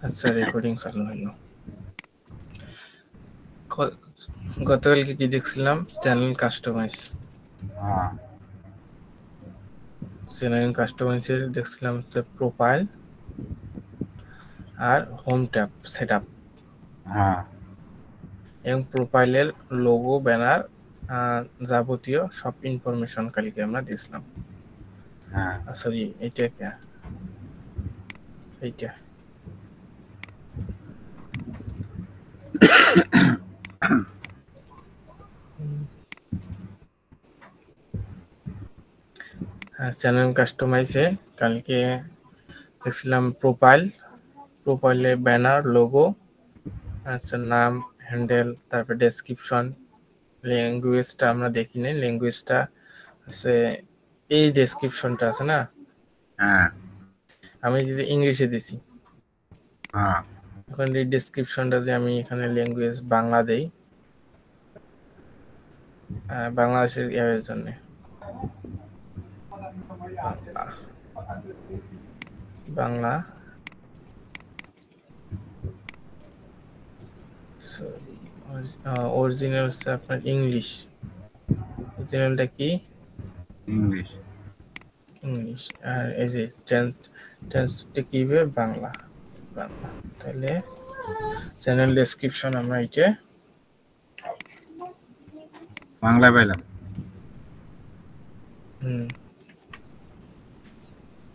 আচ্ছা, রেকর্ডিং চালু হলো। গতকালকে কি দেখছিলাম? Channel customize. হ্যাঁ চ্যানেল কাস্টমাইজের দেখছিলাম হচ্ছে প্রোফাইল আর হোম ট্যাব সেট আপ হ্যাঁ এবং প্রোফাইলের লোগো, ব্যানার, যাবতীয় সব ইনফরমেশন কালকে আমরা দিছিলাম। হ্যাঁ সরি, এইটা চ্যানেল কাস্টমাইজে কালকে দেখছিলাম প্রোফাইলে ব্যানার, লোগো, আচ্ছা, নাম, হ্যান্ডেল, তারপর ডেসক্রিপশন। ল্যাঙ্গুয়েজটা আমরা দেখি নাই, ল্যাঙ্গুয়েজটা আছে এই ডেসক্রিপশনটা আছে না, হ্যাঁ আমি যদি ইংলিশে দিছি, হ্যাঁ এখন এই ডেসক্রিপশনটা যে আমি এখানে ল্যাঙ্গুয়েজ বাংলা দেই, বাংলাদেশের এর জন্য বাংলা সরি, অরিজিনাল হচ্ছে আপনার ইংলিশ। অরিজিনালটা কি? ইংলিশ। ইংলিশ। আর এই যে ট্রান্সটা কি হবে? বাংলা। তাহলে চ্যানেল ডেসক্রিপশন আমরা এটা বাংলা পেলাম।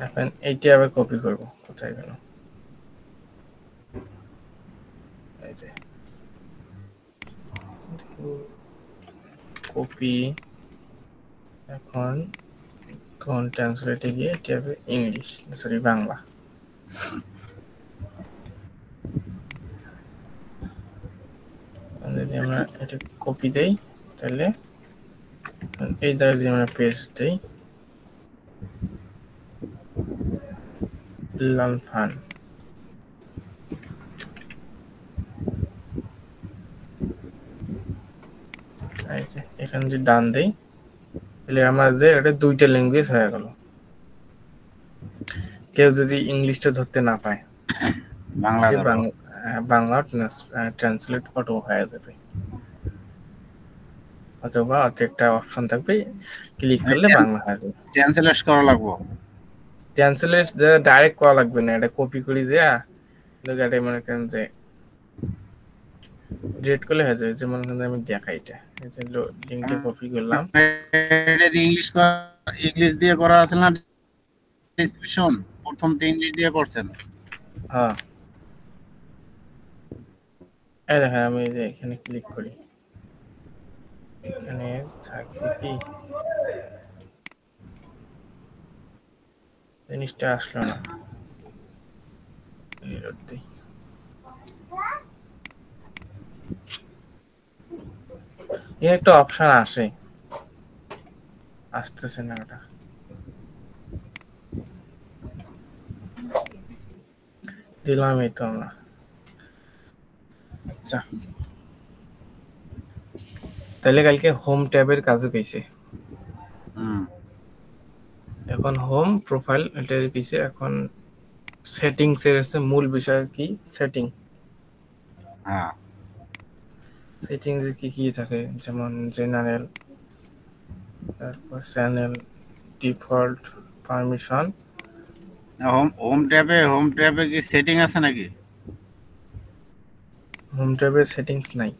এখন এইটা আবার কপি করব। কোথায় গেল? এই যে কপি। এখন ট্রান্সলেটে গিয়ে এটা হবে ইংলিশ, সরি বাংলা। যদি আমরা এটা কপি দেই, তাহলে এই জায়গায় যদি আমরা পেস্ট দেই, লালফান, এই যে এখানে যদি ডান দেই, তাহলে আমাদের এটা দুইটা ল্যাঙ্গুয়েজ হয়ে গেল। কেউ যদি ইংলিশটা ধরতে না পায়, বাংলা সে ধরো। বাংলা ট্রান্সলেট অটো হয়ে যাবে, অথবা একটা অপশন থাকবে, ক্লিক করলে বাংলা হয়ে যাবে। ট্রান্সলেট করা লাগবো। ট্রান্সলেট ডাইরেক্ট করা লাগবে না, এটা কপি করি যে এটা মনে করেন যে ডিলিট করলে হয়ে যাবে। যেমন আমি দেখাই, এটা লিঙ্কটা কপি করলাম। ইংলিশ দিয়ে করা আছে না ডেসক্রিপশন? প্রথম তো ইংলিশ দিয়ে করছেন। হ্যাঁ, এই দেখেন আমি যে এখানে ক্লিক করি, এখানে থাকবে কি জিনিসটা আসলো না, একটা অপশন আসে, আসতেছে না ওটা, দিলামই তো আমরা। আচ্ছা, তাহলে কালকে হোম ট্যাবের কাজও পেয়েছে। এখন হোম প্রোফাইল এটা পেয়েছে। এখন সেটিংস এর হচ্ছে মূল বিষয় কি? সেটিংস কি কি থাকে? যেমন জেনারেল, তারপর চ্যানেল, ডিফল্ট, পারমিশন। হোম ট্যাবে কি সেটিং আছে নাকি? হোম ট্যাবের সেটিংস নাই।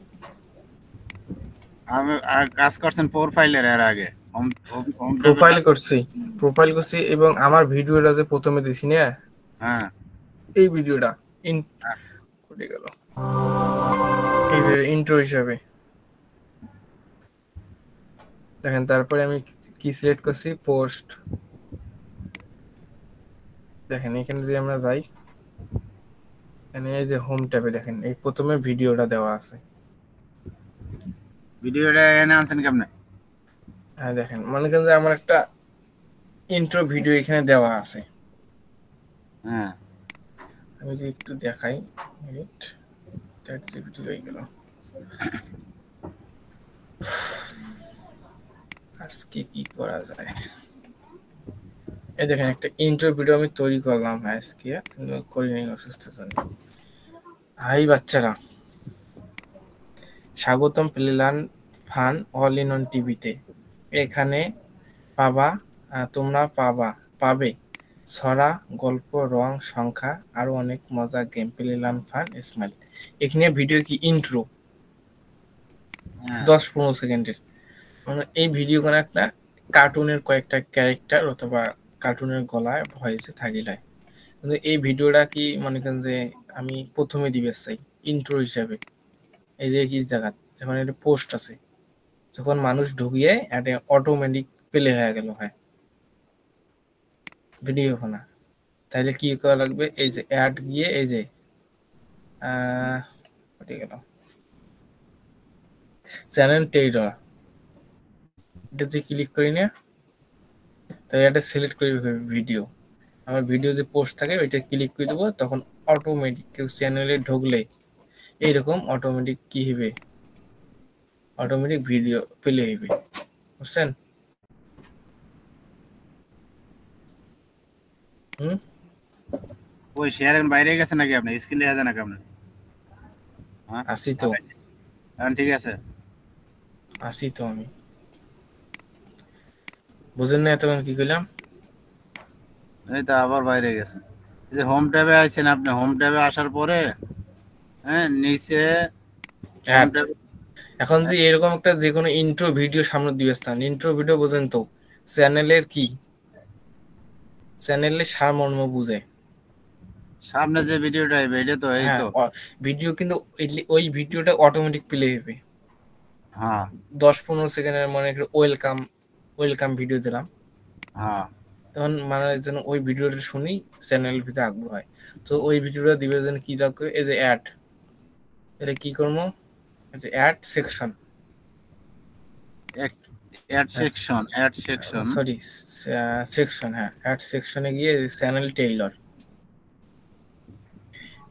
আমি কাজ করছেন প্রোফাইলের এর আগে। হোম ট্যাবে প্রোফাইল করছি এবং আমার ভিডিওটা যে প্রথমে দিছি না, হ্যাঁ এই ভিডিওটা কোথায় গেল? এই ইন্ট্রো হিসাবে দেখেন। তারপরে আমি কি সিলেক্ট করছি? পোস্ট। দেখেন এখানে যে আমরা যাই, এখানে এই যে হোম ট্যাবে দেখেন এই প্রথমে ভিডিওটা দেওয়া আছে। ভিডিওটা এনে আনছেন কেমনে? হ্যাঁ দেখেন, মনে করেন যে আমার একটা ইন্ট্রো ভিডিও এখানে দেওয়া আছে। হ্যাঁ আমি যদি একটু দেখাই, চ্যাটজিপিটি হয়ে গেল। আজকে কি করা যায়? এই দেখেন একটা ইন্ট্রো ভিডিও আমি তৈরি করলাম আজকে, কিন্তু করিনি অসুস্থতার জন্য। হাই বাচ্চারা, স্বাগতম প্লেলার্ন ফান অল ইন অন টিভিতে। এখানে পাবা তোমরা পাবে ছড়া, গল্প, রং, সংখ্যা আরো অনেক মজা গেম। Play learn fun smile. এখানে ভিডিও কি ইন্ট্রো হ্যাঁ 10-15 সেকেন্ডের, মানে এই ভিডিও কোনো একটা কার্টুনের কয়েকটা ক্যারেক্টার অথবা কার্টুনের গলায় ভয়েসে থাকিলায়। কিন্তু এই ভিডিওটা কি মনে করেন যে আমি প্রথমে দিবে চাই ইন্ট্রো হিসাবে। এই যে কি জায়গা যখন একটা পোস্ট আছে, যখন মানুষ ঢুকিয়ে এটা অটোমেটিক প্লে হয়ে গেল হয় ভিডিও না, তাহলে কি করা লাগবে? এই যে অ্যাড গিয়ে এই যে গেল চ্যানেল টেইলর, এটা যে ক্লিক করি না, তাই এটা সিলেক্ট করে ভিডিও। আমার ভিডিও যে পোস্ট থাকে ওইটা ক্লিক করে দেবো, তখন অটোমেটিক কেউ চ্যানেলে ঢুকলে এইরকম অটোমেটিক কি হবে, অটোমেটিক ভিডিও প্লে হইবে, বুঝছেন? হুম, ওই শেয়ারের বাইরে গেছে নাকি আপনি? স্ক্রিন দেখা যায় নাকি আপনার? হ্যাঁ আসি তো, এখন ঠিক আছে। আসি তো আমি, বুঝেন না এতক্ষণ কি করলাম? এই তো আবার বাইরে গেছে। এই যে হোম ট্যাবে আইছেন আপনি, হোম ট্যাবে আসার পরে হ্যাঁ নিচে হোম অ্যাড। ট্যাবে এখন যে এরকম একটা যে কোনো ইন্ট্রো ভিডিও সামনে দিয়ে স্থান, ইন্ট্রো ভিডিও বোঝেন তো, চ্যানেলের কি, চ্যানেলের সারমর্ম বুঝে। সামনে যে ভিডিওটা আইবে এটা তো এই হ্যাঁ, তো। ভিডিও কিন্তু ওই ভিডিওটা অটোমেটিক প্লে হবে হ্যাঁ 10-15 সেকেন্ডের, মনে করে ওয়েলকাম, ওয়েলকাম ভিডিও দিলাম, হ্যাঁ তখন মানুষের জন্য ওই ভিডিওটা শুনি চ্যানেলের ভিতরে আগ্রহ হয়। তো ওই ভিডিওটা দিবে জন্য কি দরকার? এই যে অ্যাড, এটা কি করবো? এই যে add section, add section. Sorry section, হ্যাঁ অ্যাড সেকশনে গিয়ে চ্যানেল টেইলর,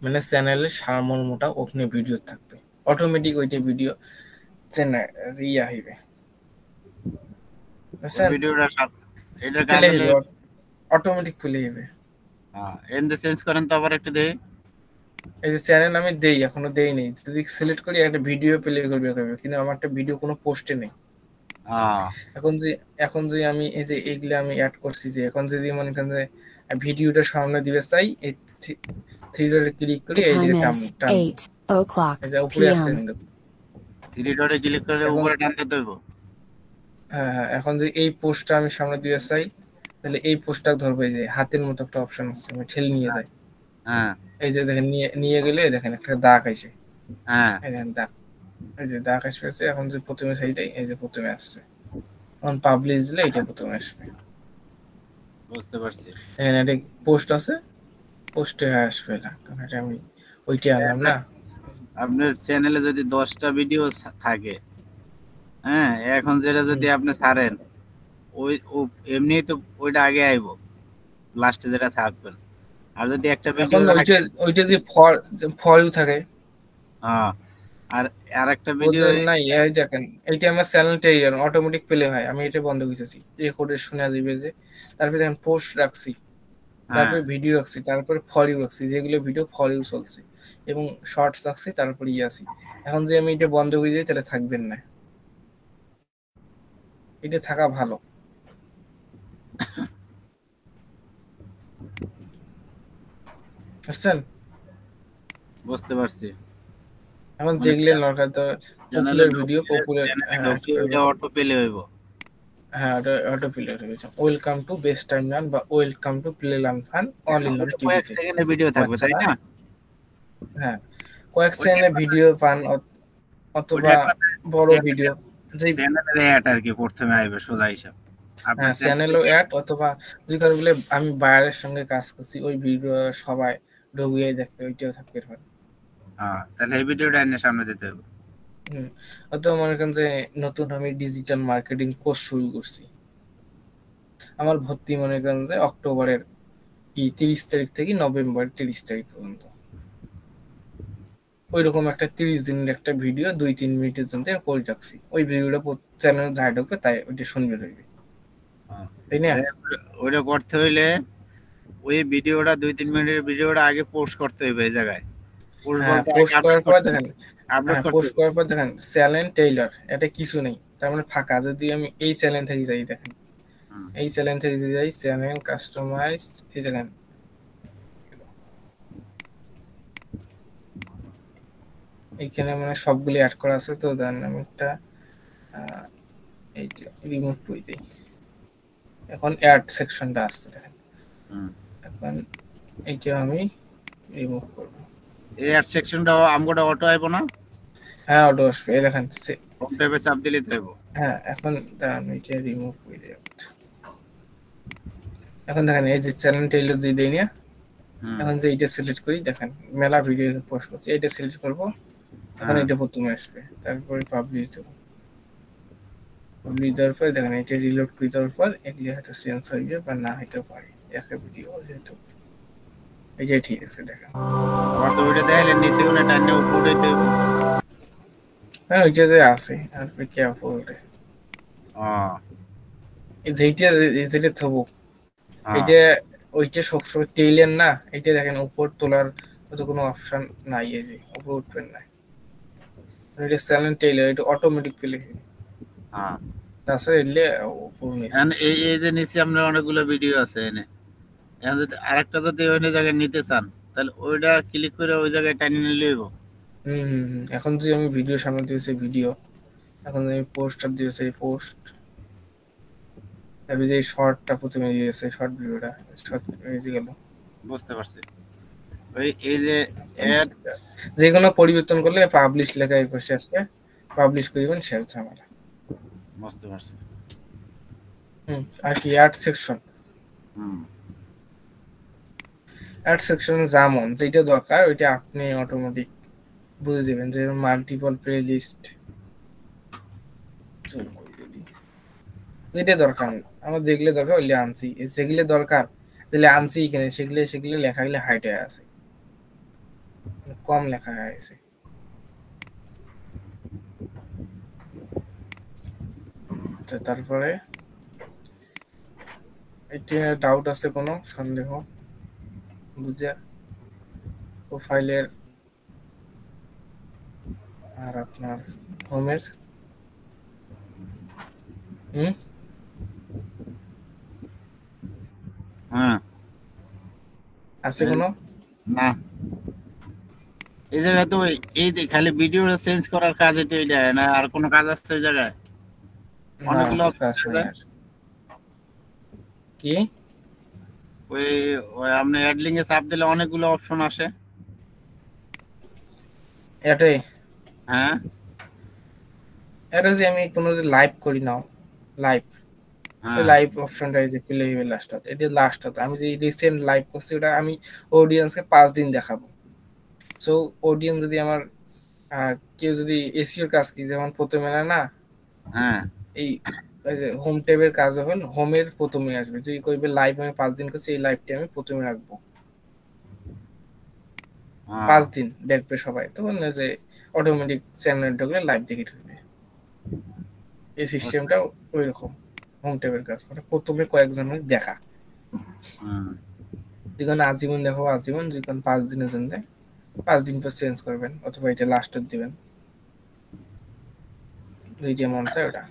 মানে চ্যানেলের সারমর্মটা ওখানে ভিডিও থাকবে, অটোমেটিক ওইটা ভিডিও চ্যানেল ইয়া হইবে, ওই বুঝছেন? ভিডিওটা সব এটার কাজ প্লে হলে হইবে, অটোমেটিক প্লে হইবে। হ্যাঁ এন্ড চেঞ্জ করেন তো আবার একটু দেই। এই যে চ্যানেল আমি দেই, এখনো দেই নেই, যদি সিলেক্ট করি একটা ভিডিও প্লে করবে, কিন্তু আমার একটা ভিডিও কোনো পোস্টে নেই। হ্যাঁ এখন যে এখন যে আমি এই যে এইগুলা আমি অ্যাড করছি, যে এখন যদি মনে করেন যে ভিডিওটা সামনে দিবে চাই, এই থ্রি ডটে ক্লিক করি, The এই time দিকে is টানবো, 8 o'clock এই যে উপরে আসছে p.m. কিন্তু। থ্রি ডটে ক্লিক করে এখন উপরে টানতে দেব। হ্যাঁ হ্যাঁ, এখন যে এই পোস্টটা আমি সামনে দিবে চাই, তাহলে এই পোস্টটা ধরবো, এই যে হাতের মতো একটা অপশন আছে, আমি ঠেলে নিয়ে যাই, হ্যাঁ এই যে দেখেন নিয়ে নিয়ে গেলে দেখেন একটা দাগ আইছে, হ্যাঁ এই দেখেন দাগ, এই যে দাগ আসবে। এখন যে প্রথমে চাইটাই এই যে প্রথমে আসছে, এখন পাবলিশ দিলে এটা প্রথমে আসবে। বুঝতে পারছি। এখানে একটা পোস্ট আছে, পোস্টে আসবে না, কারণ এটা আমি ওইটা আনলাম না। আপনার চ্যানেলে যদি 10টা ভিডিও থাকে, হ্যাঁ এখন যেটা যদি আপনি ছাড়েন এমনিই তো ওইটা আগে আইবো, লাস্টে যেটা থাকবেন। আর যদি একটা ভিডিও এখন ওইটা রাখে ওইটা যে ফর ইউ থাকে, হ্যাঁ আর আরেকটা ভিডিও বোঝেন নাই? এই দেখেন এইটা আমার চ্যানেলটাই অটোমেটিক প্লে হয়, আমি এটা বন্ধ করেছি, রেকর্ডে শোনা যাবে যে। তারপরে দেখেন পোস্ট রাখছি, হ্যাঁ তারপরে ভিডিও রাখছি, তারপরে ফর ইউ রাখছি, যেগুলো ভিডিও ফর ইউ চলছে, এবং শর্টস রাখছি, তারপরে আছি। এখন যে আমি এটা বন্ধ করে দিই তাহলে থাকবেন না, এটা থাকা ভালো, বুঝছেন? বুঝতে পারছি। এখন মানে যেগুলো দরকার, তো চ্যানেলে পপুলার ভিডিও, ঢুকলে পপুলার, চ্যানেলে হ্যাঁ ঢুকলে ওইটা অটো পেলে হইব। হ্যাঁ, ওটা অটো প্লে হয়ে গেছে। Welcome to best time run বা welcome to play learn fun all in one ওটা কয়েক টিভিতে। সেকেন্ডের ভিডিও থাকবে তাই বাচ্চারা, না? হ্যাঁ কয়েক ওইটা সেকেন্ডের ভিডিও পান, ওইটা অথবা বড় ভিডিও, যে চ্যানেলের অ্যাড আর কি প্রথমে আইবে সোজা হিসাব। আপনার হ্যাঁ চ্যানেলে চ্যানেলও অ্যাড, অথবা যে কারণে বলে আমি বায়ারের সঙ্গে কাজ করছি, ওই ভিডিও সবাই ঢুকিয়ে দেখতে, ওইটাও থাকতে পারে। হ্যাঁ তাহলে এই ভিডিওটা এনে সামনে দিতে হবে। হম, অথবা মনে করেন যে নতুন আমি ডিজিটাল মার্কেটিং কোর্স শুরু করছি, আমার ভর্তি মনে করেন যে অক্টোবরের কি 30 তারিখ থেকে নভেম্বর 30 তারিখ পর্যন্ত, ওইরকম একটা 30 দিনের একটা ভিডিও 2-3 মিনিটের জন্য করে রাখছি, ওই ভিডিওটা চ্যানেল যাই ঢুকবে তাই ওইটা শুনবে রইবে। তাই না? ওইটা করতে হইলে ওই ভিডিওটা 2-3 মিনিটের ভিডিওটা আগে পোস্ট করতে হইবে এই জায়গায়। পোস্ট হ্যাঁ, বলতে আগে পোস্ট আপলোড করার পর করতে দেখেন, আপলোড হ্যাঁ, করতে পোস্ট হইবে। করার পর দেখেন চ্যানেল টেইলর, এটা কিছু নেই, তার মানে ফাঁকা। যদি আমি এই চ্যানেল থেকে যাই, দেখেন হুম, এই চ্যানেল থেকে যদি যাই, চ্যানেল কাস্টমাইজ, এই দেখেন এইখানে মানে সবগুলি অ্যাড করা আছে। তো দেন আমি একটা এই যে রিমুভ করে দিই। এখন অ্যাড সেকশনটা আসছে দেখেন। হুম। এখন এইটা আমি রিমুভ করব। এই অ্যাড সেকশনটা আমগোটা অটো আইবো না? হ্যাঁ, অটো আসবে, এই দেখেন। হোম ট্যাবে চাপ দিলেই তো আইবো। হ্যাঁ, এখন দাঁড়ান এইটা রিমুভ করে দিই। এখন দেখেন এই যে চ্যানেল টেইলর দিয়ে দিই না, হুম, এখন যে এইটা সিলেক্ট করি, দেখেন মেলা ভিডিও পোস্ট করছি, এইটা সিলেক্ট করব। এখন হ্যাঁ, এটা প্রথমে আসবে, তারপরে পাবলিশ দেব। পাবলিশ দেওয়ার পরে দেখেন এটা রিলোড করে দেওয়ার পর এগুলি হয়তো চেঞ্জ হয়ে যাবে বা না হইতে পারে, একটা ভিডিও যেহেতু। এইটাই ঠিক আছে, দেখেন। আবার তো ওইটা দেখাইলে নিচে কোনো টাইনে উপরে উঠাইতে হইবো। হ্যাঁ, ওইটাতে আছে আর কি আপলোডে ও, যেইটা যেটা থবো, হ্যাঁ, এইটা ওইটা সবসময় টেইলের না। এইটা দেখেন উপর তোলার মতো কোনো অপশন নাই, এই যে উপর উঠবেন না। এটা চ্যানেল টেইলার, এটা অটোমেটিক প্লে হ্যাঁ। তাছাড়া এলে উপর নিচে। এখন এই যে নিচে আপনার অনেকগুলো ভিডিও আছে এনে। এখন যদি আরেকটা যদি ওই জায়গায় নিতে চান, তাহলে ওইটা ক্লিক করে ওই জায়গায় টাইনে নিলে হইব। এখন যদি আমি ভিডিও সামনে দিয়েছি ভিডিও, এখন আমি পোস্টার দিয়েছি পোস্ট, তারপরে যে শর্টটা প্রথমে দিয়েছে শর্ট ভিডিওটা, শর্ট গেল। বুঝতে পারছি। ওই এই যে অ্যাড, যে কোনো পরিবর্তন করলে পাবলিশ লেখা এই পাশে আসবে, পাবলিশ করবেন, শেয়ার ঝামেলা। বুঝতে পারছি। আর কি অ্যাড সেকশন, হুম, অ্যাড সেকশনে যেমন যেটা দরকার ওইটা আপনি অটোমেটিক বুঝে যাবেন। যে মাল্টিপল প্লে লিস্ট যেটা দরকার আমার, যেগুলো দরকার ওইগুলো আনছি, যেগুলো দরকার তাহলে আনছি এখানে, সেগুলো লেখা গেলে হাইট হয়ে আছে, কম লেখা হয়েছে। তারপরে এটা ডাউট আছে কোনো সন্দেহ বুঝে প্রোফাইলের আর আপনার হোমের হুম হ্যাঁ। আছে কোনো? না, এই জায়গায় তো এই যে খালি ভিডিওটা চেঞ্জ করার কাজে তো এটা না, আর কোনো কাজ আছে এই জায়গায়? না, অনেকগুলো অপশন কাজ দেখা নাই যায়। আর কি। ওই ওই আপনি অ্যাড লিঙ্কে চাপ দিলে অনেকগুলো অপশন আসে। এটাই, হ্যাঁ, এটা যে আমি কোনো যে লাইভ করি নাও, লাইভ, হ্যাঁ, লাইভ অপশনটা এই যে প্লে হইবে লাস্টত, এটা লাস্টত আমি যে রিসেন্ট লাইভ করছি ওটা আমি অডিয়েন্সকে 5 দিন দেখাবো। সো অডিয়েন্স যদি আমার কেউ যদি এসিওর কাজ কি, যেমন প্রথমে না হ্যাঁ, এই এই যে হোম ট্যাবের কাজ হল, হোমের প্রথমে আসবে যদি কইবে লাইভ আমি 5 দিন করছি, এই লাইভটি আমি প্রথমে রাখবো। হ্যাঁ। 5 দিন দেখবে সবাই, তখন যে অটোমেটিক চ্যানেল ঢুকলে লাইভ দেখে ঢুকবে। এই বুঝতে সিস্টেমটা ওই রকম হোম ট্যাবের কাজ, মানে প্রথমে কয়েকজনের দেখা, হুম, যখন আজীবন দেখো আজীবন, যখন 5 দিনের জন্য দেয় 5 দিন পর চেঞ্জ করবেন, অথবা এটা লাস্টের দিবেন, যে মন চায় ওটা।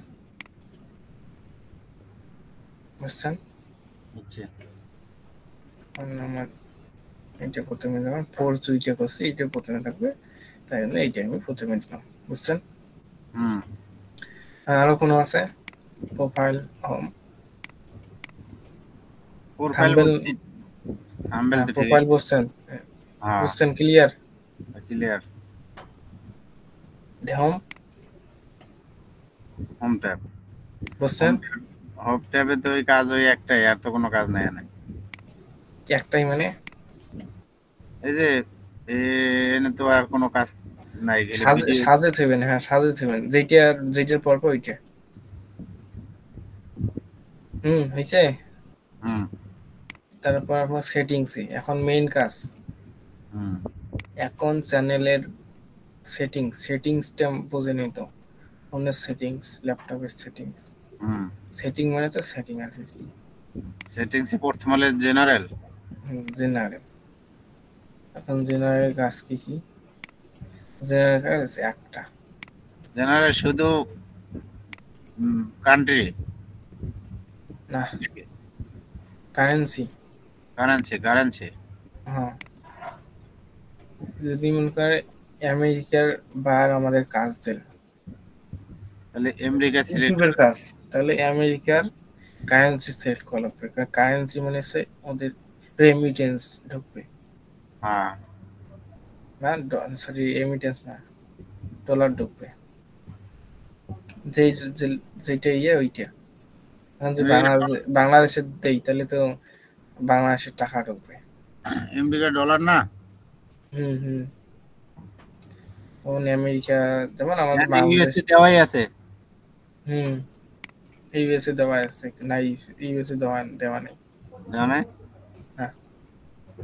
বুঝছেন? আচ্ছা। আমার এটা প্রথমে যেমন ফোর দুইটা করছি, এটা প্রথমে থাকবে, তাই জন্য এইটা আমি প্রথমে দিলাম। বুঝছেন? হুম। আরো কোনো আছে? Profile, home, profile thumbnail. বুঝছি, থাম্বনেল হ্যাঁ, তো ঠিক প্রোফাইল আছে। বুঝছেন? হ্যাঁ, বুঝছেন clear? Clear. Home home tab, home বুঝছেন? ট্যাব, হোম ট্যাবে তো ওই কাজ ওই একটাই, আর তো কোনো কাজ নাই এখানে। একটাই মানে এই যে এনে তো আর কোনো কাজ নাই, গেলে সাজে ভিডিও। সাজে থইবেন, হ্যাঁ সাজে থইবেন, যেটার পর পর ওইটা। হয়েছে। হুম, তারপর আপনার সেটিংসে এখন মেইন কাজ, হুম, এখন চ্যানেলের সেটিংসটা বোঝেনি তো, ফোনের সেটিংস, ল্যাপটপের সেটিংস, হুম, সেটিং মানে তো সেটিং আর কি। সেটিংসে প্রথম হলে জেনারেল। জেনারেল। এখন জেনারেল কাজ কি কি? জেনারেল কাজ আছে একটা। জেনারেল শুধু কান্ট্রি না, কারেন্সি। কারেন্সি। হ্যাঁ, যদি মনে করে আমেরিকার বার আমাদের কাজ দিল, তাহলে আমেরিকা সিলেক্ট ইউটিউবের কাজ, তাহলে আমেরিকার কারেন্সি সিলেক্ট করা লাগবে। কারেন্সি মানে হচ্ছে ওদের রেমিটেন্স ঢুকবে। হ্যাঁ না সরি, রেমিটেন্স না, ডলার ঢুকবে। যেই যেটা ইয়ে ওইটা। এখন যে বাংলাদেশে দেই তাহলে তো বাংলাদেশের টাকা ঢুকবে। আমেরিকা ডলার না। হুম। যেমন আমেরিকা, যেমন আমাদের বাংলাদেশ। ইউএসএ দেওয়াই আছে। হুম, ইউএসএ দেওয়া আছে না? ইউএসএ দেওয়া নেই। দেওয়া নাই? না,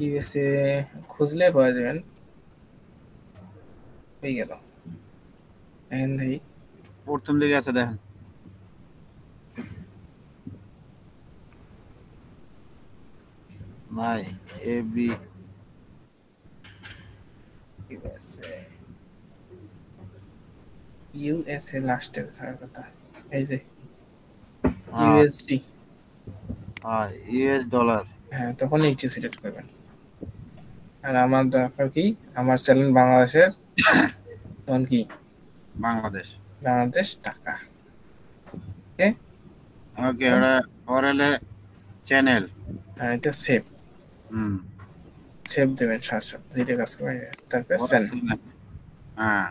ইউএসএ খুঁজলে পাওয়া যাবেন। হয়ে গেল। এখন দেখি প্রথম দিকে আছে দেখেন। নাই এবি ইউএসএ লাস্টের কথা। এই যে ইউএসডি। হ্যাঁ ইউএস ডলার। হ্যাঁ, তখন এইটা সিলেক্ট করবেন। আর আমার দরকার কি, আমার চ্যানেল বাংলাদেশের, তখন কি বাংলাদেশ টাকা। ওকে ওকে, ওরা ওরালে চ্যানেল। আর এটা সেভ দেবেন সাথে সাথে, যেটা কাজ করে। তারপরে চ্যানেল। হ্যাঁ,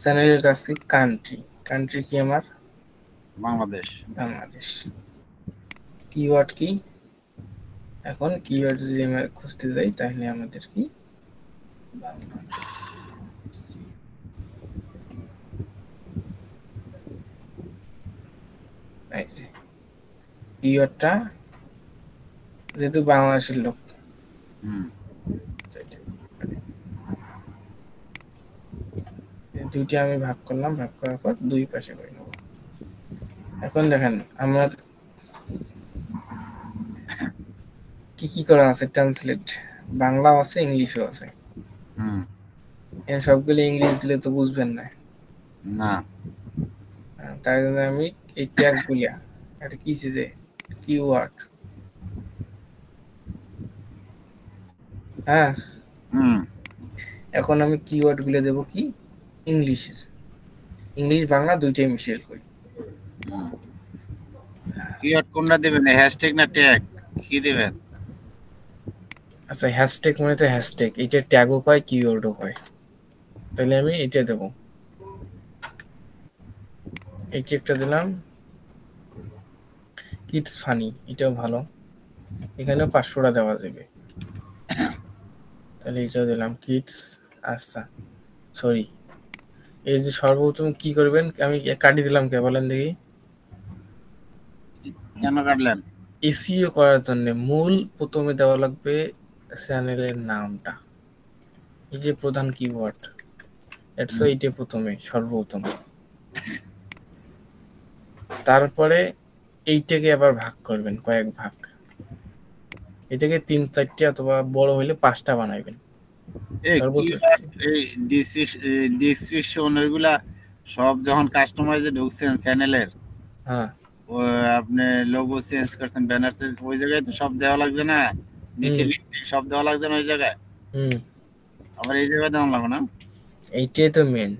চ্যানেলের কাজ কি? কান্ট্রি কি আমার? বাংলাদেশ। কিওয়ার্ড কি? এখন কিওয়ার্ড যদি আমরা খুঁজতে যাই তাহলে আমাদের কি কিওয়ার্ডটা যেহেতু বাংলাদেশের লোক, দুইটা আমি ভাগ করলাম, ভাগ করার পর দুই পাশে করে নেব। এখন দেখেন আমার কি কি করা আছে। ট্রান্সলেট বাংলা আছে, ইংলিশও আছে। সবগুলো ইংলিশ দিলে তো বুঝবেন না। তাই জন্য আমি এই ট্যাগ গুলিয়া এটা কি যে কিওয়ার্ড। হ্যাঁ, এখন আমি কিওয়ার্ড গুলো দেবো কি ইংলিশের, ইংলিশ বাংলা দুইটাই মিশেল করি। কিওয়ার্ড কোনটা দিবেন, হ্যাশট্যাগ না ট্যাগ, কি দিবেন? আচ্ছা, হ্যাশট্যাগ মানে তো হ্যাশট্যাগ, এটা ট্যাগও কয় কিওয়ার্ডও কয়। তাহলে আমি এটা দেবো, এইটা একটা দিলাম। কিডস ফানি, এটাও ভালো, এখানেও 500টা দেওয়া যাবে। তাহলে এটাও দিলাম কিডস। আচ্ছা সরি, এই যে সর্বপ্রথম কি করবেন, আমি কাটি দিলাম কে বলেন দেখি? কেন কাটলেন? এসইও করার জন্য মূল প্রথমে দেওয়া লাগবে চ্যানেলের নামটা, এই যে প্রধান কিওয়ার্ড, এইটা প্রথমে সর্বপ্রথম। তারপরে এইটাকে আবার ভাগ করবেন কয়েক ভাগ, এটাকে 3-4টে অথবা বড় হইলে 5টা বানাইবেন। এই ডিসক্রিপশন ওইগুলা সব যখন কাস্টমাইজে ঢুকছেন চ্যানেলের, হ্যাঁ, আপনি লোগো চেঞ্জ করছেন, ব্যানার চেঞ্জ, ওই জায়গায় তো সব দেওয়া লাগছে না? নিচে সব দেওয়া লাগছে না ওই জায়গায়? আবার এই জায়গায় দেওয়া লাগবে না? এইটাই তো মেন।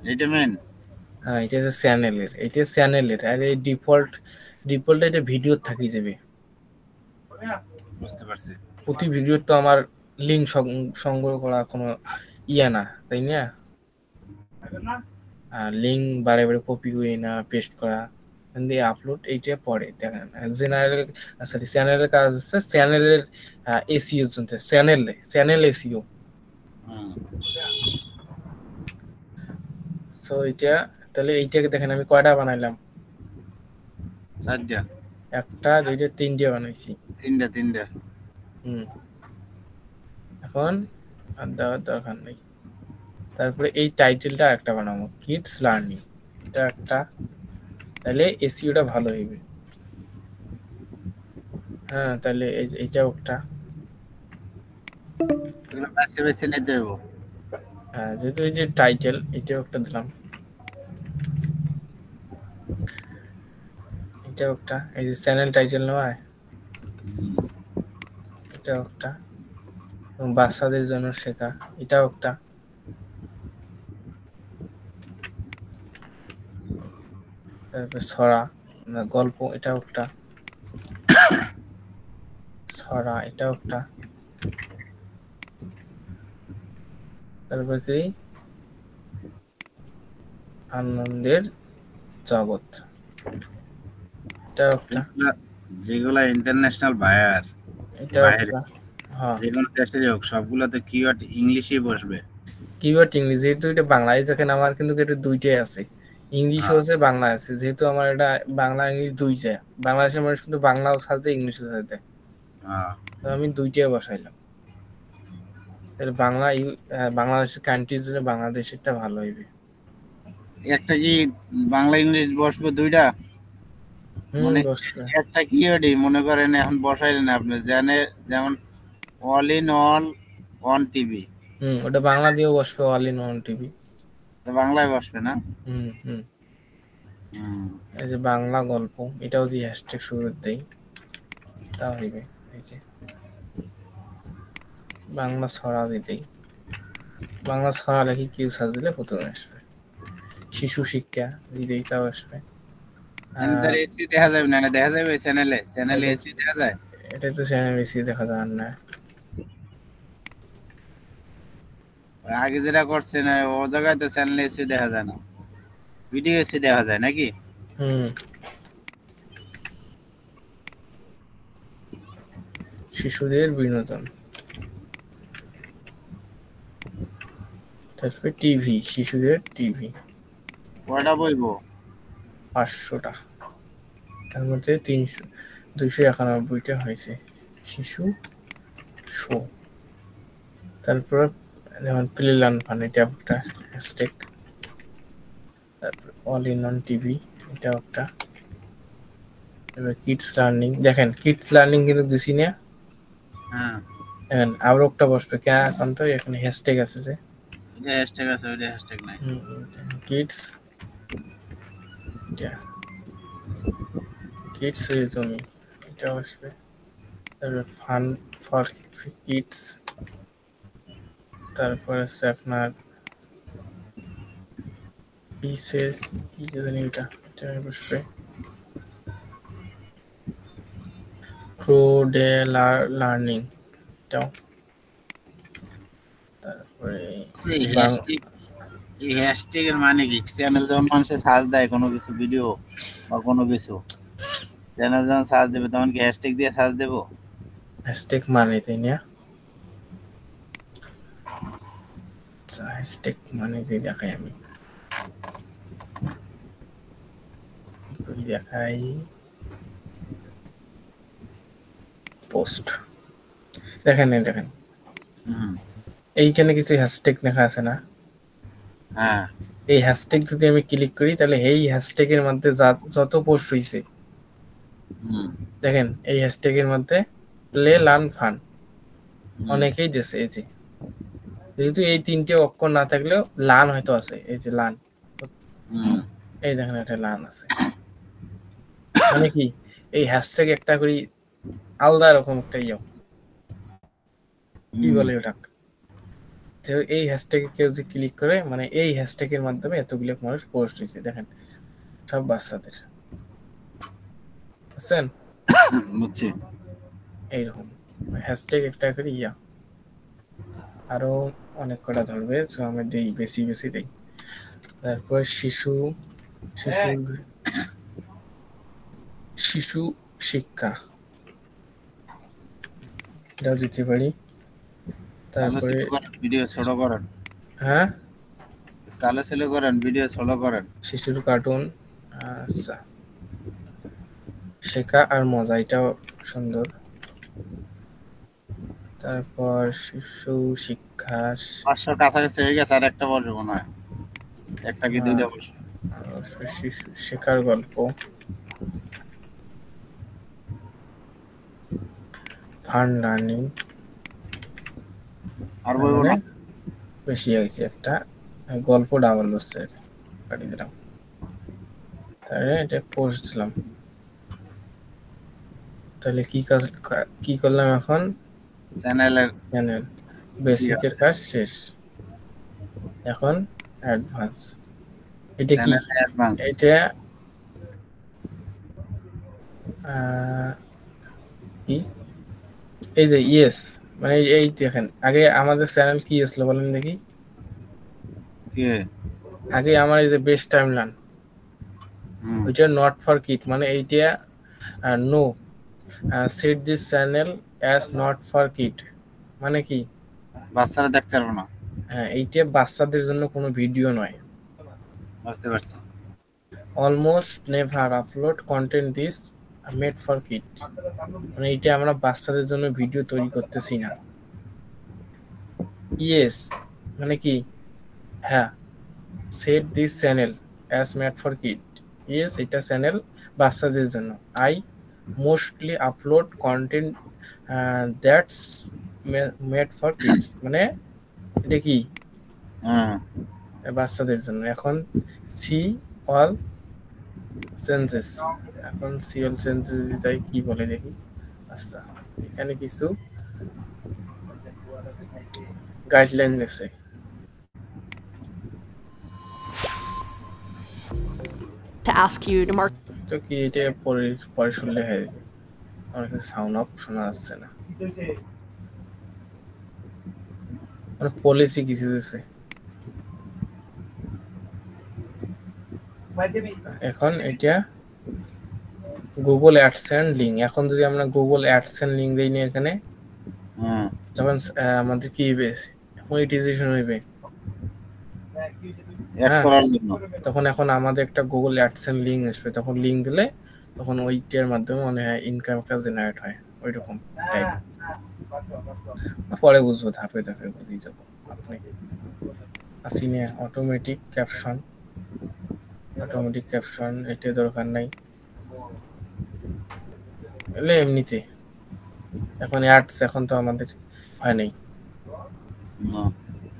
এইটা মেন? হ্যাঁ, এটা হচ্ছে চ্যানেলের। আর এই ডিফল্ট এটা ভিডিও থাকি যাবে। বুঝতে পারছি। প্রতি ভিডিওর তো আমার লিঙ্ক সংগ্রহ করা কোনো ইয়া না, তাই না? লিঙ্ক বারে বারে কপি করে না পেস্ট করা, দিয়ে আপলোড, এইটা পরে দেখেন। জেনারেল সরি চ্যানেলের কাজ হচ্ছে চ্যানেলের এসইও জন্য, চ্যানেল এসইও। সো এটা তাহলে এইটাকে দেখেন আমি কয়টা বানাইলাম? 4টা। 1টা 2টা 3টে বানাইছি। 3টা। এখন আর দেওয়ার দরকার নেই। তারপরে এই টাইটেলটা একটা বানাবো, কিডস লার্নিং, এটা একটা, তাহলে এসইওটা ভালো হইবে। হ্যাঁ, তাহলে এইটাও একটা। এগুলো বেছে বেছে নিতে হইব। হ্যাঁ, যেহেতু এই যে টাইটেল, এটাও একটা দিলাম। এটাও একটা, এই যে চ্যানেল টাইটেল নয়, এটাও একটা। এবং বাচ্চাদের জন্য শেখা, এটাও একটা। তারপরে ছড়া, গল্প, এটাও একটা। ছড়া, এটাও একটা। তারপরে কি, আনন্দের জগৎ, এটাও একটা। যেগুলা ইন্টারন্যাশনাল বায়ার, এটাও বাইরে একটা। হ্যাঁ, যে কোনো দেশেরই হোক, সবগুলোতে কিওয়ার্ড ইংলিশেই বসবে। কিওয়ার্ড ইংলিশ, যেহেতু এটা বাংলায়, দেখেন আমার কিন্তু এটা দুইটাই আছে, ইংলিশও হ্যাঁ, আছে, বাংলা আছে। যেহেতু আমার এটা বাংলা ইংলিশ দুইটাই, বাংলাদেশের মানুষ কিন্তু বাংলাও সাজে ইংলিশও সাজে, হ্যাঁ। তো আমি দুইটাই বসাইলাম। তাহলে বাংলা বাংলাদেশের কান্ট্রির জন্য বাংলাদেশেরটা ভালো হইবে। একটা কি বাংলা ইংলিশ বসবে দুইটা? মানে বসবে। একটা কিওয়ার্ডই মনে করেন এখন বসাইলেন আপনি, যেমন অল ইন অন টিভি, ওটা বাংলা দিয়েও বসবে, অল ইন ওয়ান টিভি। বাংলায় বসবে না? হুম হুম হুম। এই যে বাংলা গল্প, এটাও যদি হ্যাশট্যাগ শুরু দেই, তা হইবে। এই যে বাংলা ছড়া দিতেই, বাংলা ছড়া লেখি কিউ সার্চ দিলে প্রথমে আসবে। শিশু শিক্ষা দিতেই তাও আসবে। তার আর এসি দেখা যাবে না? দেখা যাবে চ্যানেলে এটা এসি দেখা যায়। এটা তো চ্যানেল বেশি দেখা যায় না। আগে যেটা করছেন ও জায়গায় তো চ্যানেলে এসি দেখা যায় না, ভিডিও এসি দেখা যায় নাকি? হুম শিশুদের বিনোদন, তারপরে টিভি, শিশুদের টিভি, কয়টা বইবো? 500টা, তার মধ্যে 291টা হয়েছে শিশু শো। তারপর যেমন প্লে লার্ন ফান, এটা একটা হ্যাশট্যাগ। তারপর অল ইন অন টিভি, এটাও একটা। এবার কিডস লার্নিং, দেখেন কিডস লার্নিং কিন্তু দিছি না। হ্যাঁ, দেখেন আরো একটা বসবে কে, এখন তো এখানে হ্যাশট্যাগ আছে যে এটা হ্যাশট্যাগ আছে, ওইটা হ্যাশট্যাগ নাই। কিডস, কিডস রেজমি, এটা আসবে। তারপরে ফান ফর কিডস, তারপরে আছে আপনার পিসেস, কি জানি এটা, এটা বসবে। প্রো ডে লার্নিং, এটাও। তারপরে এই হ্যাশট্যাগ এর মানে কি? চ্যানেল যখন মানুষে সার্চ দেয় কোনো কিছু ভিডিও বা কোনো কিছু, চ্যানেল যখন সার্চ দেবে তখন কি হ্যাশট্যাগ দিয়ে সার্চ দেবো? হ্যাশট্যাগ মানে, তাই না? হ্যাশট্যাগ মানে যে দেখাই, আমি কি করি দেখাই, পোস্ট, দেখেন এই দেখেন হুম। এইখানে কিছু হ্যাশট্যাগ লেখা আছে না? হ্যাঁ। এই হ্যাশট্যাগ যদি আমি ক্লিক করি, তাহলে এই হ্যাশট্যাগের মধ্যে যত পোস্ট হয়েছে, হুম। দেখেন এই হ্যাশট্যাগের মধ্যে প্লে লার্ন ফান হুম। অনেকেই দিছে। এই যে যেহেতু এই তিনটে অক্ষর না থাকলেও লান হয়তো আছে, এই যে লান, হুম। এই দেখেন একটা লান আছে, মানে কি এই হ্যাশট্যাগ একটা করি আলাদা রকম একটা কি হুম। বলে ওটা, যে এই হ্যাশট্যাগে কেউ যে ক্লিক করে, মানে এই হ্যাশট্যাগের মাধ্যমে এতগুলো মানুষ পোস্ট হয়েছে, দেখেন সব বাচ্চাদের, বুঝছেন? বুঝছি। এইরকম হ্যাশট্যাগ একটা করে আরো অনেক কটা ধরবে, তো আমি দিই বেশি বেশি দিই। তারপর শিশু, শিশু শিশু শিক্ষা, এটাও দিতে পারি। চালু তারপরে চালু করেন, ভিডিও ছোট করেন। হ্যাঁ, চালু চালু করেন, ভিডিও ছোট করেন। শিশুর কার্টুন, আচ্ছা, শেখা আর মজা, এটাও সুন্দর। তারপর শিশু শিক্ষা, 500 কাছাকাছি হয়ে গেছে, আর একটা বলবো মনে হয়, একটা কি দুইটা বলবো। শিশু শেখার গল্প, আর্নিং আর বলবো মানে না বেশি হয়েছে একটা গল্প ডাবল হচ্ছে কাটি দিলাম তাহলে এটা পোস্ট দিলাম তাহলে কি করলাম এখন চ্যানেলের চ্যানেল বেসিকের কাজ শেষ এখন অ্যাডভান্স এটা কি চ্যানেল অ্যাডভান্স এটা কি এই যে ইয়েস মানে এই দেখেন আগে আমাদের চ্যানেল কি ছিল বলেন দেখি কি আগে আমার এই যে বেস্ট টাইম লার্ন ওইটা নট ফর কিড মানে এইটা no set this channel as not for kid মানে কি বাচ্চারা দেখতে পারবো না হ্যাঁ এইটা বাচ্চাদের জন্য কোনো ভিডিও নয় বুঝতে পারছি almost never upload content this made for kid মানে এইটা আমরা বাচ্চাদের জন্য ভিডিও তৈরি করতেছি না ইয়েস মানে কি হ্যাঁ set this channel as made for kid yes এটা চ্যানেল বাচ্চাদের জন্য I mostly upload content that's made for kids মানে এটা কি বাচ্চাদের জন্য এখন সি অল সেন্সেস এখন সি অল সেন্সেস যাই কি বলে দেখি আচ্ছা এখানে কিছু গাইডলাইন দিয়েছে to ask you to mark তো কি এটা পরে শুনলে হয়ে যাবে আমার কাছে সাউন্ড অফ শোনা যাচ্ছে না মানে পলিসি কিছু দিয়েছে এখন এটা গুগল অ্যাডসেন্স লিংক এখন যদি আমরা গুগল অ্যাডসেন্স লিংক দেই না এখানে তখন আমাদের কি হবে মনিটাইজেশন হইবে তখন এখন আমাদের একটা গুগল অ্যাডসেন্স লিংক আসবে তখন লিংক দিলে তখন ওইটার মাধ্যমে মনে হয় ইনকাম একটা জেনারেট হয় ওইরকম টাইপ পরে বুঝবো ধাপে ধাপে বুঝিয়ে যাবো আপনি আসি না অটোমেটিক ক্যাপশন এটা দরকার নাই এমনিতে এখন অ্যাডস এখন তো আমাদের হয় নাই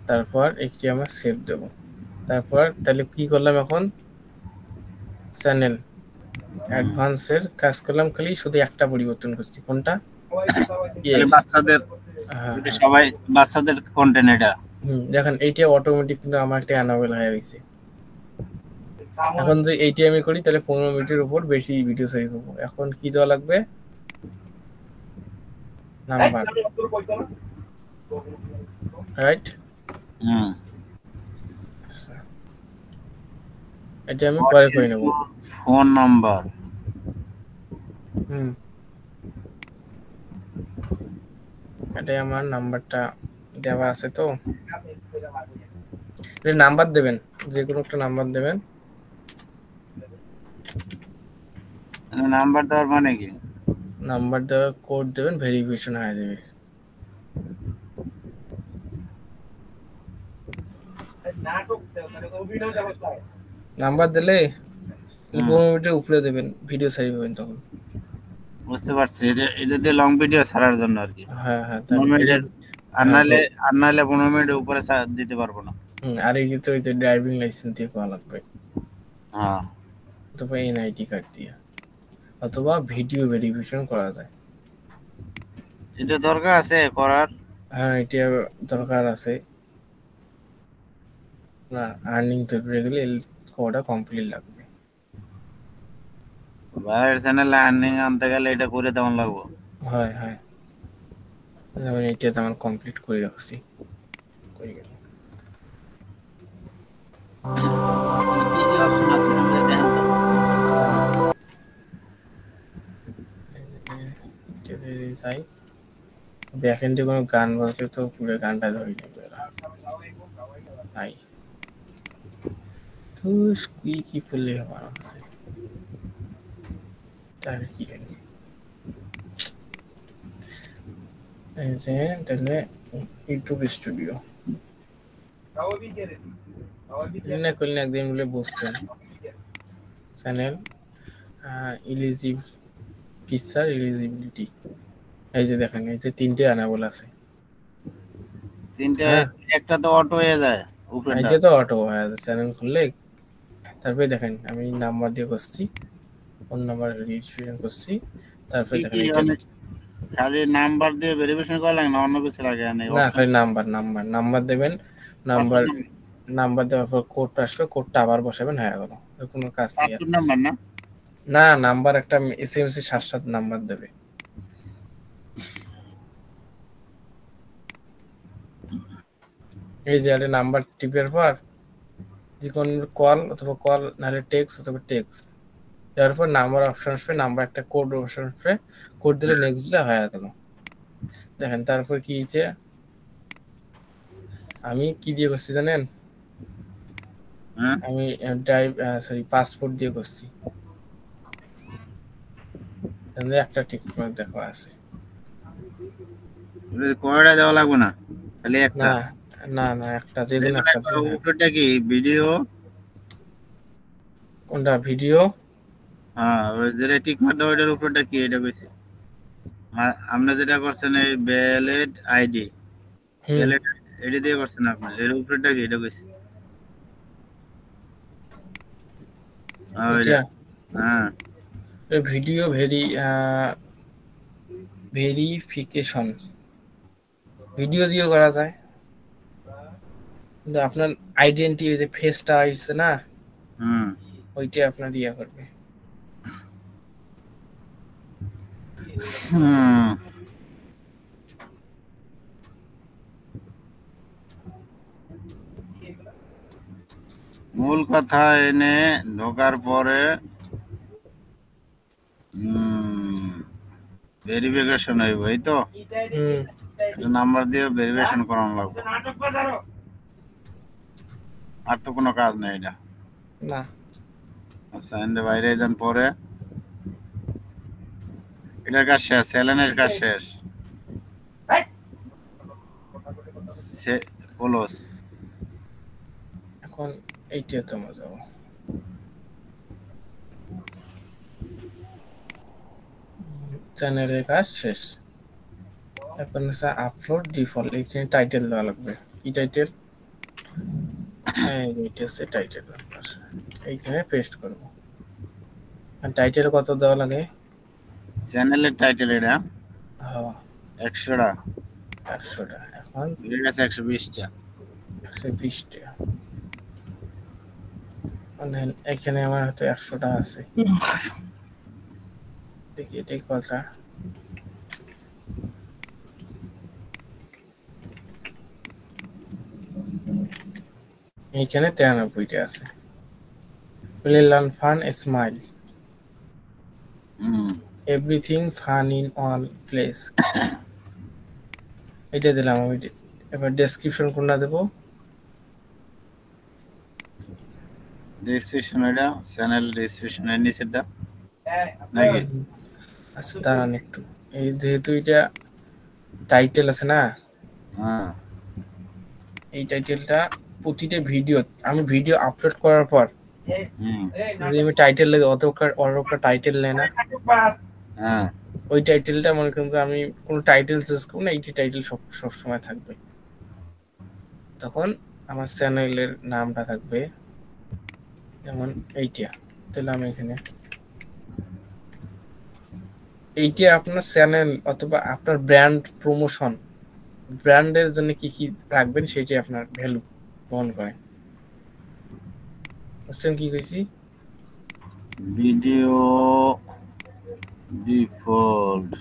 তারপর একটি আমরা সেভ দেব তারপর তাহলে কি করলাম এখন চ্যানেল অ্যাডভান্সের কাজ করলাম খালি শুধু একটা পরিবর্তন করছি কোনটা বাচ্চাদের যদি সবাই বাচ্চাদের কন্টেন্ট এটা দেখেন এইটা অটোমেটিক কিন্তু আমার একটা অ্যানাবেল হয়ে গেছে এখন যদি এইটা আমি করি তাহলে 15 মিনিটের উপর বেশি ভিডিও তৈরি করব এখন কি দেওয়া লাগবে নাম্বার রাইট এটা আমি পরে করে নেব ফোন নাম্বার এটা আমার নাম্বারটা দেওয়া আছে তো নাম্বার দেবেন যে কোনো একটা নাম্বার দেবেন নাম্বার দেওয়ার মানে কি নাম্বার দেওয়ার কোড দেবেন ভেরিফিকেশন হয়ে যাবে নাম্বার দিলে 15 মিনিটের উপরে দেবেন ভিডিও সাইজ হবেন তখন বুঝতে পারছি এটা দিয়ে লং ভিডিও ছাড়ার জন্য আর কি হ্যাঁ হ্যাঁ আর নাহলে 15 মিনিটের উপরে দিতে পারবো না আর এই তো ওই যে ড্রাইভিং লাইসেন্স দিয়ে করা লাগবে হ্যাঁ অথবা এনআইডি কার্ড দিয়ে অথবা ভিডিও ভেরিফিকেশন করা যায় এটা দরকার আছে করার হ্যাঁ এটা দরকার আছে না আর্নিং তৈরি গেলে কোডটা কমপ্লিট লাগবে বাইরের চ্যানেলে আর্নিং আনতে গেলে এটা করে দেওয়া লাগবে হয় হয় যেমন এটা তো আমার কমপ্লিট করে রাখছি করে গেল যাই ব্যাকএন্ডে কোনো গান বাজলে তো পুরো গানটা ধরে নেবে নাই তো কি করলে আমার আছে তার কি তাহলে ইউটিউব স্টুডিও না করলে একদিন বলে বসছেন চ্যানেল ইলিজিবিলিটি এই যে দেখেন এই যে তিনটে অ্যানাবল আছে তিনটে হ্যাঁ একটা তো অটো হয়ে যায় উপরেরটা। এটা তো অটো চ্যানেল খুললে তারপরে দেখেন আমি নাম্বার দিয়ে করছি ফোন নাম্বার রেজিস্ট্রেশন করছি তারপরে কি দেখেন কি এটা খালি নাম্বার দিয়ে ভেরিফিকেশন করা লাগে না অন্য কিছু লাগে না? না খালি নাম্বার দেবেন নাম্বার দেওয়ার পর কোডটা আসবে কোডটা আবার বসাবেন হয়ে গেল কোনো কাজ নেই পাসপোর্ট নাম্বার না? না নাম্বার একটা এসএমএস এর সাথে নাম্বার দেবে এই যে একটা নাম্বার টিপের পর যে কোন কল অথবা কল নাহলে টেক্সট অথবা টেক্সট দেওয়ার পর নাম্বার অপশন আসবে নাম্বার একটা কোড অপশন আসবে কোড দিলে নেক্সট দিলে হয়ে গেল দেখেন তারপর কি হয়েছে আমি কি দিয়ে করছি জানেন আমি পাসপোর্ট দিয়ে করছি একটা টিক মার্ক দেখা আছে কয়টা দেওয়া লাগবে না খালি একটা? না না একটা যে কোনো একটা উপরেরটা কি ভিডিও? কোনটা ভিডিও? হ্যাঁ ওই যেটা টিক মার দাও ওইটার উপরেরটা কি এটা কইছে? আপনি যেটা করছেন এই ভ্যালিড আইডি ভ্যালিড এডি দিয়ে করছেন আপনি এর উপরেরটা কি এটা কইছে? হ্যাঁ ভিডিও ভেরিফিকেশন ভিডিও দিয়ে করা যায় কিন্তু আপনার আইডেন্টিটি যে ফেসটা আছে না ওইটা আপনার ইয়া করবে মূল কথা এনে ঢোকার পরে ভেরিফিকেশন হইব এই তো নাম্বার দিয়ে ভেরিফিকেশন করানো লাগবে আর তো কোনো কাজ নেই এটা না আচ্ছা এন্ড বাইরে যান পরে এটার কাজ শেষ চ্যালেঞ্জের কাজ শেষ ক্লোজ এখন এইটা তো মজা চ্যানেলের কাজ শেষ এখন আছে আপলোড ডিফল্ট এখানে টাইটেল দেওয়া লাগবে কি টাইটেল এইটা আছে টাইটেল এইখানে পেস্ট করব আর টাইটেল কত দেওয়া লাগে চ্যানেলের টাইটেল এটা হ্যাঁ 100টা এখন এর কাছে 120টা মানে এখানে আমার হয়তো 100টা আছে দেখি এটাই কয়টা এইখানে 93টা আছে play learn fun smile everything fun in all place এটা দিলাম আমি এবার ডেসক্রিপশন কোনটা দেব ডেসক্রিপশন এটা চ্যানেল ডেসক্রিপশনের নিচেরটা নাকি আচ্ছা দাঁড়ান একটু এই যেহেতু এটা টাইটেল আছে না এই টাইটেলটা প্রতিটা ভিডিও আমি ভিডিও আপলোড করার পর যদি আমি টাইটেল লাগে অতটা টাইটেল নেয় না ওই টাইটেলটা মনে করেন যে আমি কোনো টাইটেল চেঞ্জ করব না এইটি টাইটেল সব সময় থাকবে তখন আমার চ্যানেলের নামটা থাকবে যেমন এইটা দিলাম এখানে এইটা আপনার চ্যানেল অথবা আপনার ব্র্যান্ড প্রমোশন ব্র্যান্ডের জন্য কি কি রাখবেন সেটাই আপনার ভ্যালু বহন করে বুঝছেন কি কইছি ভিডিও ডিফল্ট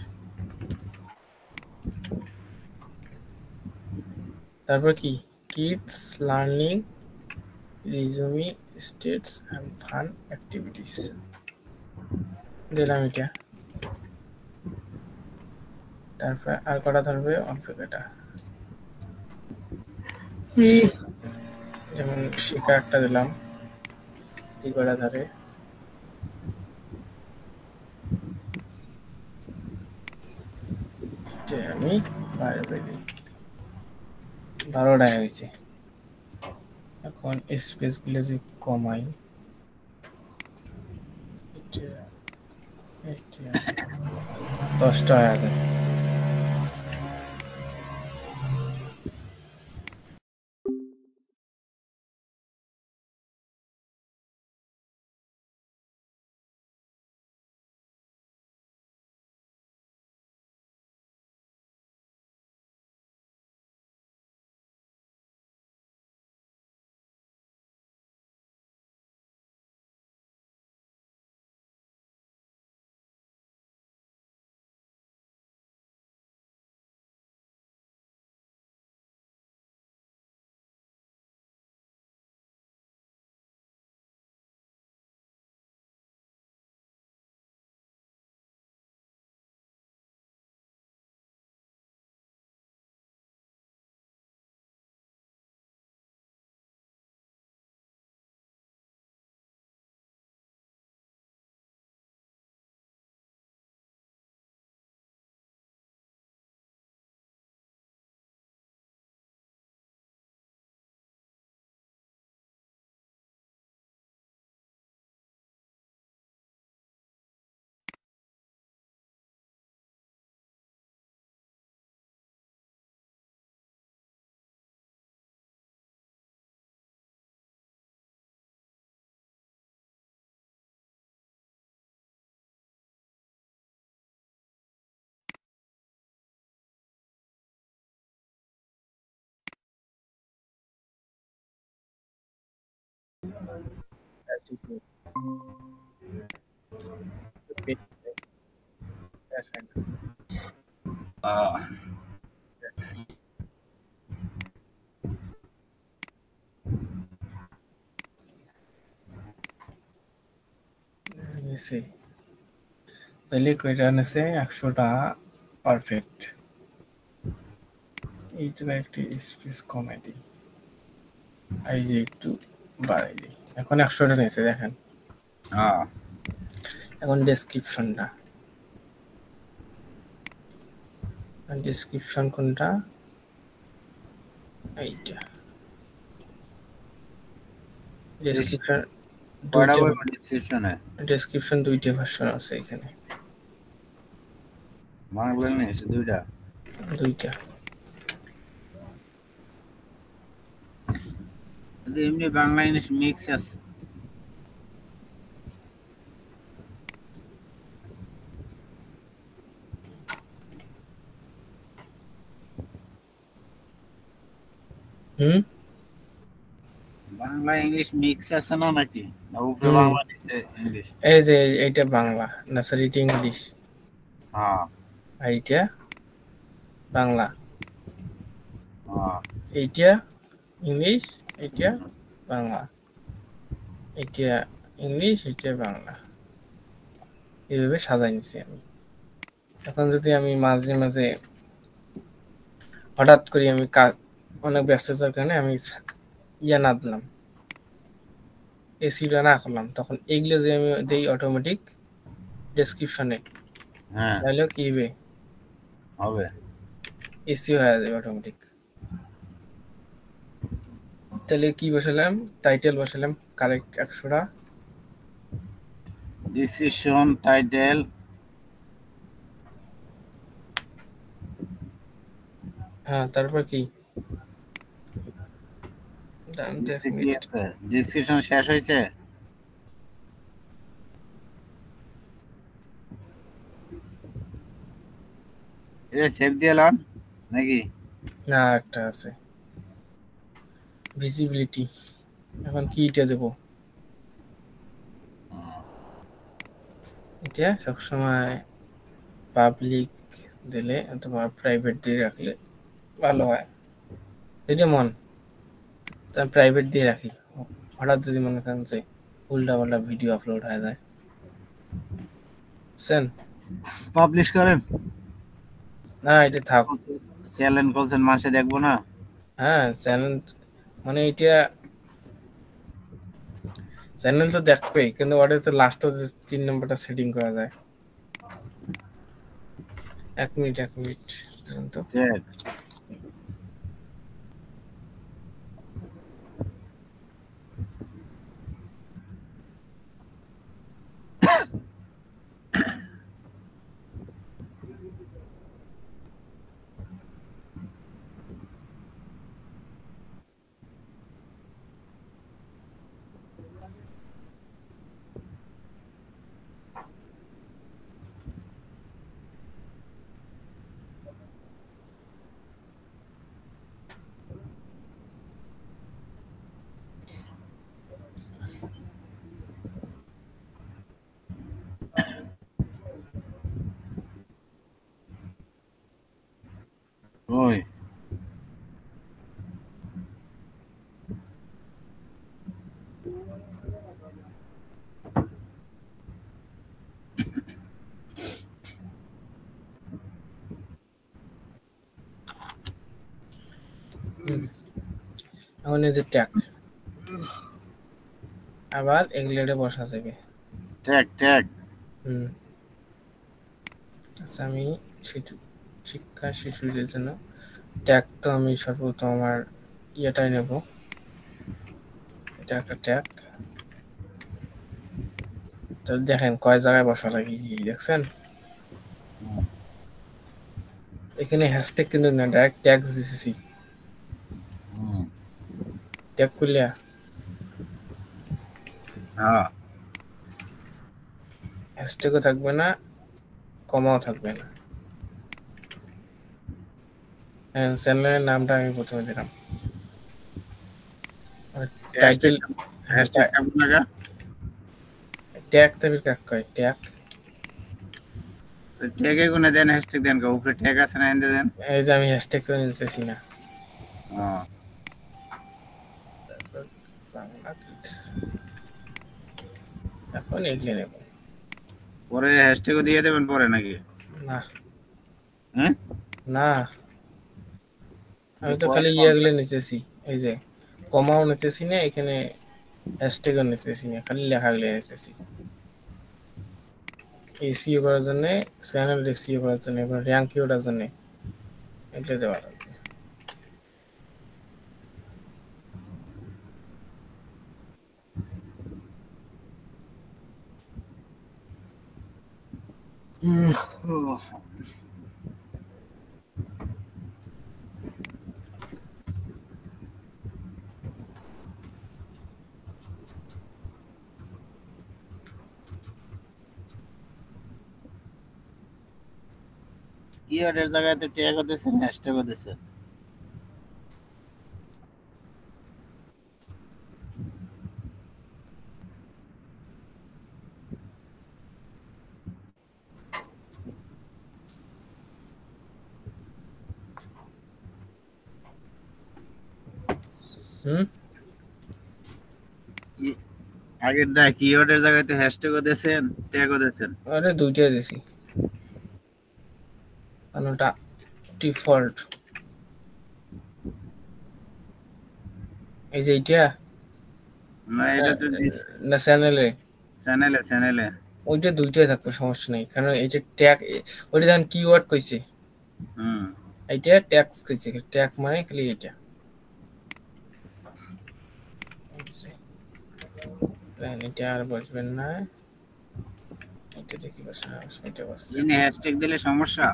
তারপর কি kids learning resume states and fun activities দিলাম এটা তারপর আর কটা ধরবে অল্প কটা যেমন শিখা একটা দিলাম কি কটা ধরে আমি বাইরে বেরিয়ে 12টা হয়েছে এখন স্পেস গুলো যদি কমাই 10টা হয়ে গেছে তাহলে কয়টা আছে 100টা পারফেক্ট। এই জায়গায় একটু স্পেস কমাই দিই, এই যে একটু বাড়াই দিই। এখন 100টা নিয়েছে দেখেন। এখন ডেসক্রিপশনটা, ডেসক্রিপশন কোনটা? এইটা ডেসক্রিপশন। ডেসক্রিপশন দুইটা ভার্সন আছে এখানে, বাংলা ইংলিশ দুইটা। এমনি বাংলা ইংলিশ মিক্স আছে। বাংলা ইংলিশ মিক্স আছে না নাকি? না উপরে বাংলা নিচে ইংলিশ? এই যে এইটা বাংলা, নার্সারিটা ইংলিশ, এইটা বাংলা, এইটা ইংলিশ, এইটা বাংলা, এইটা ইংলিশ, এইটা বাংলা, এইভাবে সাজাই নিছি আমি। এখন যদি আমি মাঝে মাঝে হঠাৎ করে আমি অনেক ব্যস্ততার কারণে আমি না দিলাম, এসিটা না করলাম, তখন এইগুলো যে আমি দেই অটোমেটিক ডেসক্রিপশনে, তাহলে কি হবে? এসি হয়ে যাবে অটোমেটিক। তাহলে কি বসালাম? টাইটেল বসালাম কারেক্ট 100টা, ডিসক্রিপশন, টাইটেল, তারপর কি ডিসক্রিপশন শেষ হয়েছে? এটা সেভ দিলাম নাকি? না, একটা আছে ভিজিবিলিটি। এখন কি এটা দেব? এটা সবসময় পাবলিক দিলে অথবা প্রাইভেট দিয়ে রাখলে ভালো হয়। এটা তার প্রাইভেট দিয়ে রাখি, হঠাৎ যদি মনে করেন যে উল্টা পাল্টা ভিডিও আপলোড হয়ে যায়, বুঝছেন? পাবলিশ করেন না, এটা থাক। চ্যানেল করছেন, মানুষে দেখবো না? চ্যানেল মানে এটা চ্যানেল তো দেখবে, কিন্তু ওটা তো লাস্টে 3 নম্বরটা সেটিং করা যায়। 1 মিনিট তো ওই এখন এই যে ট্যাগ, আবার এগুলোতে বসা যাবে ট্যাগ। আচ্ছা, আমি শিক্ষা শিশুদের জন্য ট্যাগ, তো আমি সর্বপ্রথম আমার ইয়েটাই নেব। এটা একটা ট্যাগ। তো দেখেন কয় জায়গায় বসা লাগে, দেখছেন? এখানে হ্যাশট্যাগ কিন্তু না, ডাইরেক্ট ট্যাগ দিতেছি। ট্যাগ করলে হ্যাশট্যাগও থাকবে না, কমাও থাকবে না। চ্যানেলের নামটা আমি প্রথমে দিলাম, টাইটেল। ট্যাগ তবে কাক কয় ট্যাগ তো ট্যাগে কোনে দেন হ্যাশট্যাগ দেন কা উপরে ট্যাগ আছে না এনে দেন এই যে আমি হ্যাশট্যাগ তো নিতেছি না বাংলা কিডস এখন এগুলো নেব পরে হ্যাশট্যাগও দিয়ে দেবেন পরে নাকি না হ্যাঁ না আমি তো পরে খালি ইয়েগুলো নিতেছি এই যে কমাও নিতেছি না এখানে হ্যাশট্যাগও নিতেছি না খালি লেখাগুলো নিতেছি এসইও করার জন্য চ্যানেল এসইও করার জন্য এবং র্যাঙ্ক ওঠার জন্য এটা দেওয়া লাগবে কিওয়ার্ডের জায়গায় তো ট্যাগও দিয়েছেন হ্যাশট্যাগও দিয়েছেন আগের দা কিওয়ার্ডের জায়গায় তো হ্যাশট্যাগও দিয়েছেন ট্যাগও দিয়েছেন আরে দুইটা দিছি কারণ ওটা ডিফল্ট এই যে এইটা না এটা তো না চ্যানেলে চ্যানেলে ওইটা দুইটাই থাকবে সমস্যা নেই কারণ এইটা ট্যাগ ওইটা যখন কিওয়ার্ড কইছে এইটা ট্যাগ কইছে ট্যাগ মানে খালি এইটা এটা আর বসবেন না এটা দেখি বসে না এটা বসছে ইনি হ্যাশট্যাগ দিলে সমস্যা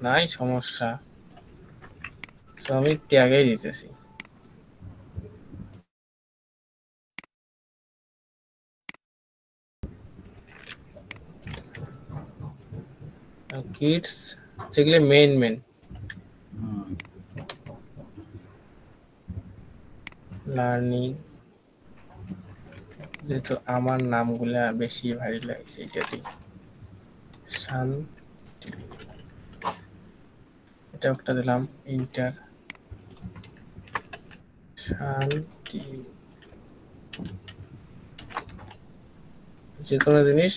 নাই সমস্যা তো আমি ট্যাগই দিতেছি কিডস যেগুলো মেন লার্নিং যেহেতু আমার নামগুলা বেশি ভারী লাগছে এটাতে শান্তি এটা একটা দিলাম ইন্টার শান্তি যে কোনো জিনিস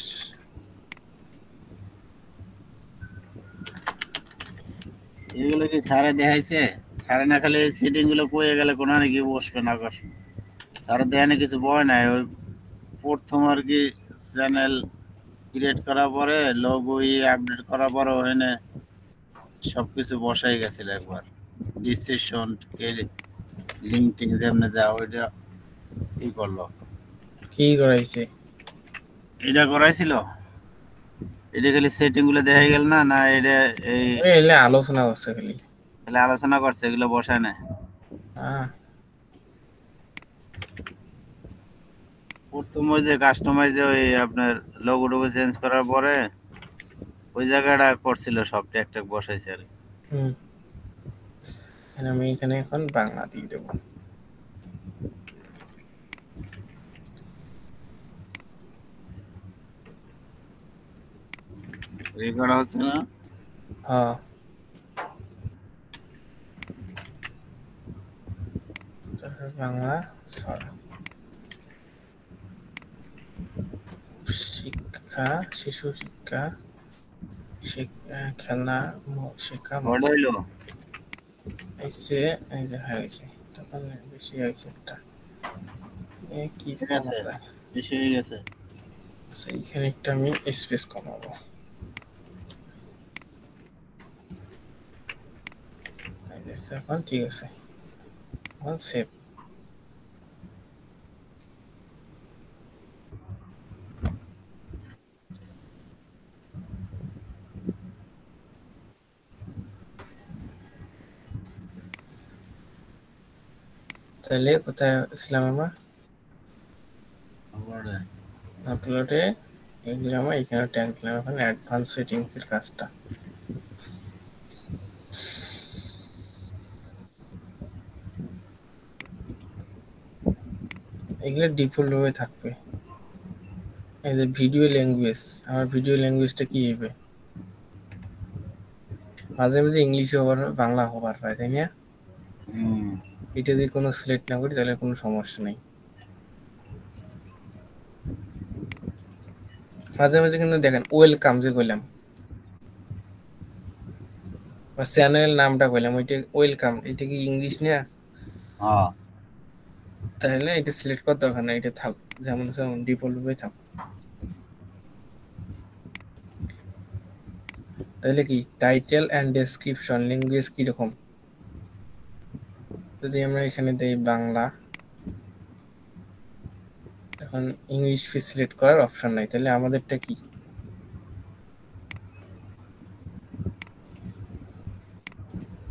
এগুলো কি ছাড়ে দেখাইছে ছাড়ে না খালি সেটিং গুলো কয়ে গেলে কোনো নাকি বসবে না কর ছাড়ে দেখানে কিছু বয় নাই ওই প্রথম আর কি চ্যানেল ক্রিয়েট করার পরে লোগো আপডেট করার পরে ওখানে সবকিছু বসাই গেছিল একবার ডিসিশন লিঙ্কটিং যেমনে যা ওইটা কি করলো কি করাইছে এটা করাইছিল এটা খালি সেটিং গুলো দেখাই গেল না না এটা এই এলে আলোচনা করছে খালি তাহলে আলোচনা করছে এগুলো বসায় না হ্যাঁ প্রথম ওই যে কাস্টমাইজে ওই আপনার লোগো টোগো চেঞ্জ করার পরে ওই জায়গাটা করছিল সব ট্যাগ ট্যাগ বসাইছে আর আমি এখানে এখন বাংলা দিয়ে দেবো রেকর্ড হচ্ছে না হ্যাঁ বাংলা ছড়া শিক্ষা শিশু শিক্ষা খেলা শিক্ষা হইলো এসে এই যে হয়েছে তখন বেশি হয়েছে একটা কি ঠিক আছে বেশি হয়ে গেছে সেইখানে একটা আমি স্পেস কমাবো এখন ঠিক আছে এখন সেভ তাহলে কোথায় ছিলাম আমরা আপলোডে এই যে আমরা এখানে ট্যাগ দিলাম এখন অ্যাডভান্স সেটিংস এর কাজটা এগুলো ডিফল্ট ভাবে থাকবে এই যে ভিডিও ল্যাঙ্গুয়েজ, আমার ভিডিও ল্যাঙ্গুয়েজটা কি হবে? মাঝে মাঝে ইংলিশ হবার বাংলা হবার হয়, তাই না? এটা যদি কোনো সিলেক্ট না করি তাহলে কোনো সমস্যা নেই। মাঝে মাঝে কিন্তু দেখেন ওয়েলকাম যে কইলাম বা চ্যানেল নামটা কইলাম, ওইটা ওয়েলকাম, এটা কি ইংলিশ না? তাহলে এটা সিলেক্ট করার দরকার না, এটা থাক যেমন যেমন ডিফল্ট ভাবে থাক। তাহলে কি টাইটেল এন্ড ডেসক্রিপশন ল্যাঙ্গুয়েজ কি রকম? যদি আমরা এখানে দেই বাংলা, এখন ইংলিশ সিলেক্ট করার অপশন নাই, তাহলে আমাদেরটা কি?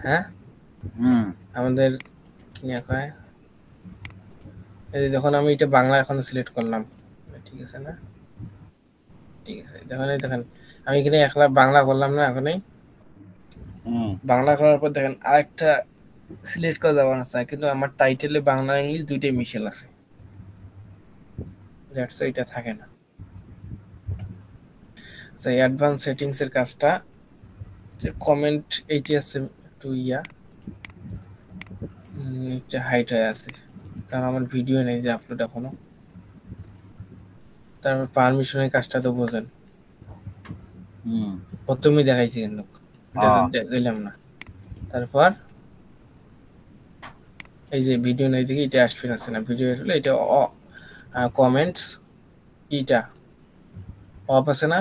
হ্যাঁ, আমাদের কি না কয়, এই যখন আমি এটা বাংলা এখন সিলেক্ট করলাম, ঠিক আছে না? ঠিক আছে, দেখেন দেখেন আমি এখানে একলা বাংলা করলাম না, এখনই বাংলা করার পর দেখেন আরেকটা সিলেক্ট করা যাবে না চাই, কিন্তু আমার টাইটেলে বাংলা ইংলিশ দুইটাই মিশেল আছে, দ্যাটস এটা থাকে না। সেই অ্যাডভান্স সেটিংস এর কাজটা যে কমেন্ট এইটি আছে একটু এটা হাইট হয়ে আছে, কারণ আমার ভিডিও নেই যে আপলোড এখনো। তারপর পারমিশনের কাজটা তো বোঝেন, প্রথমে দেখাইছি কিন্তু দিলাম না। তারপর এই যে ভিডিও নেই দিকে এটা আসবে না, ভিডিও হলে এটা কমেন্টস এটা অফ আছে না,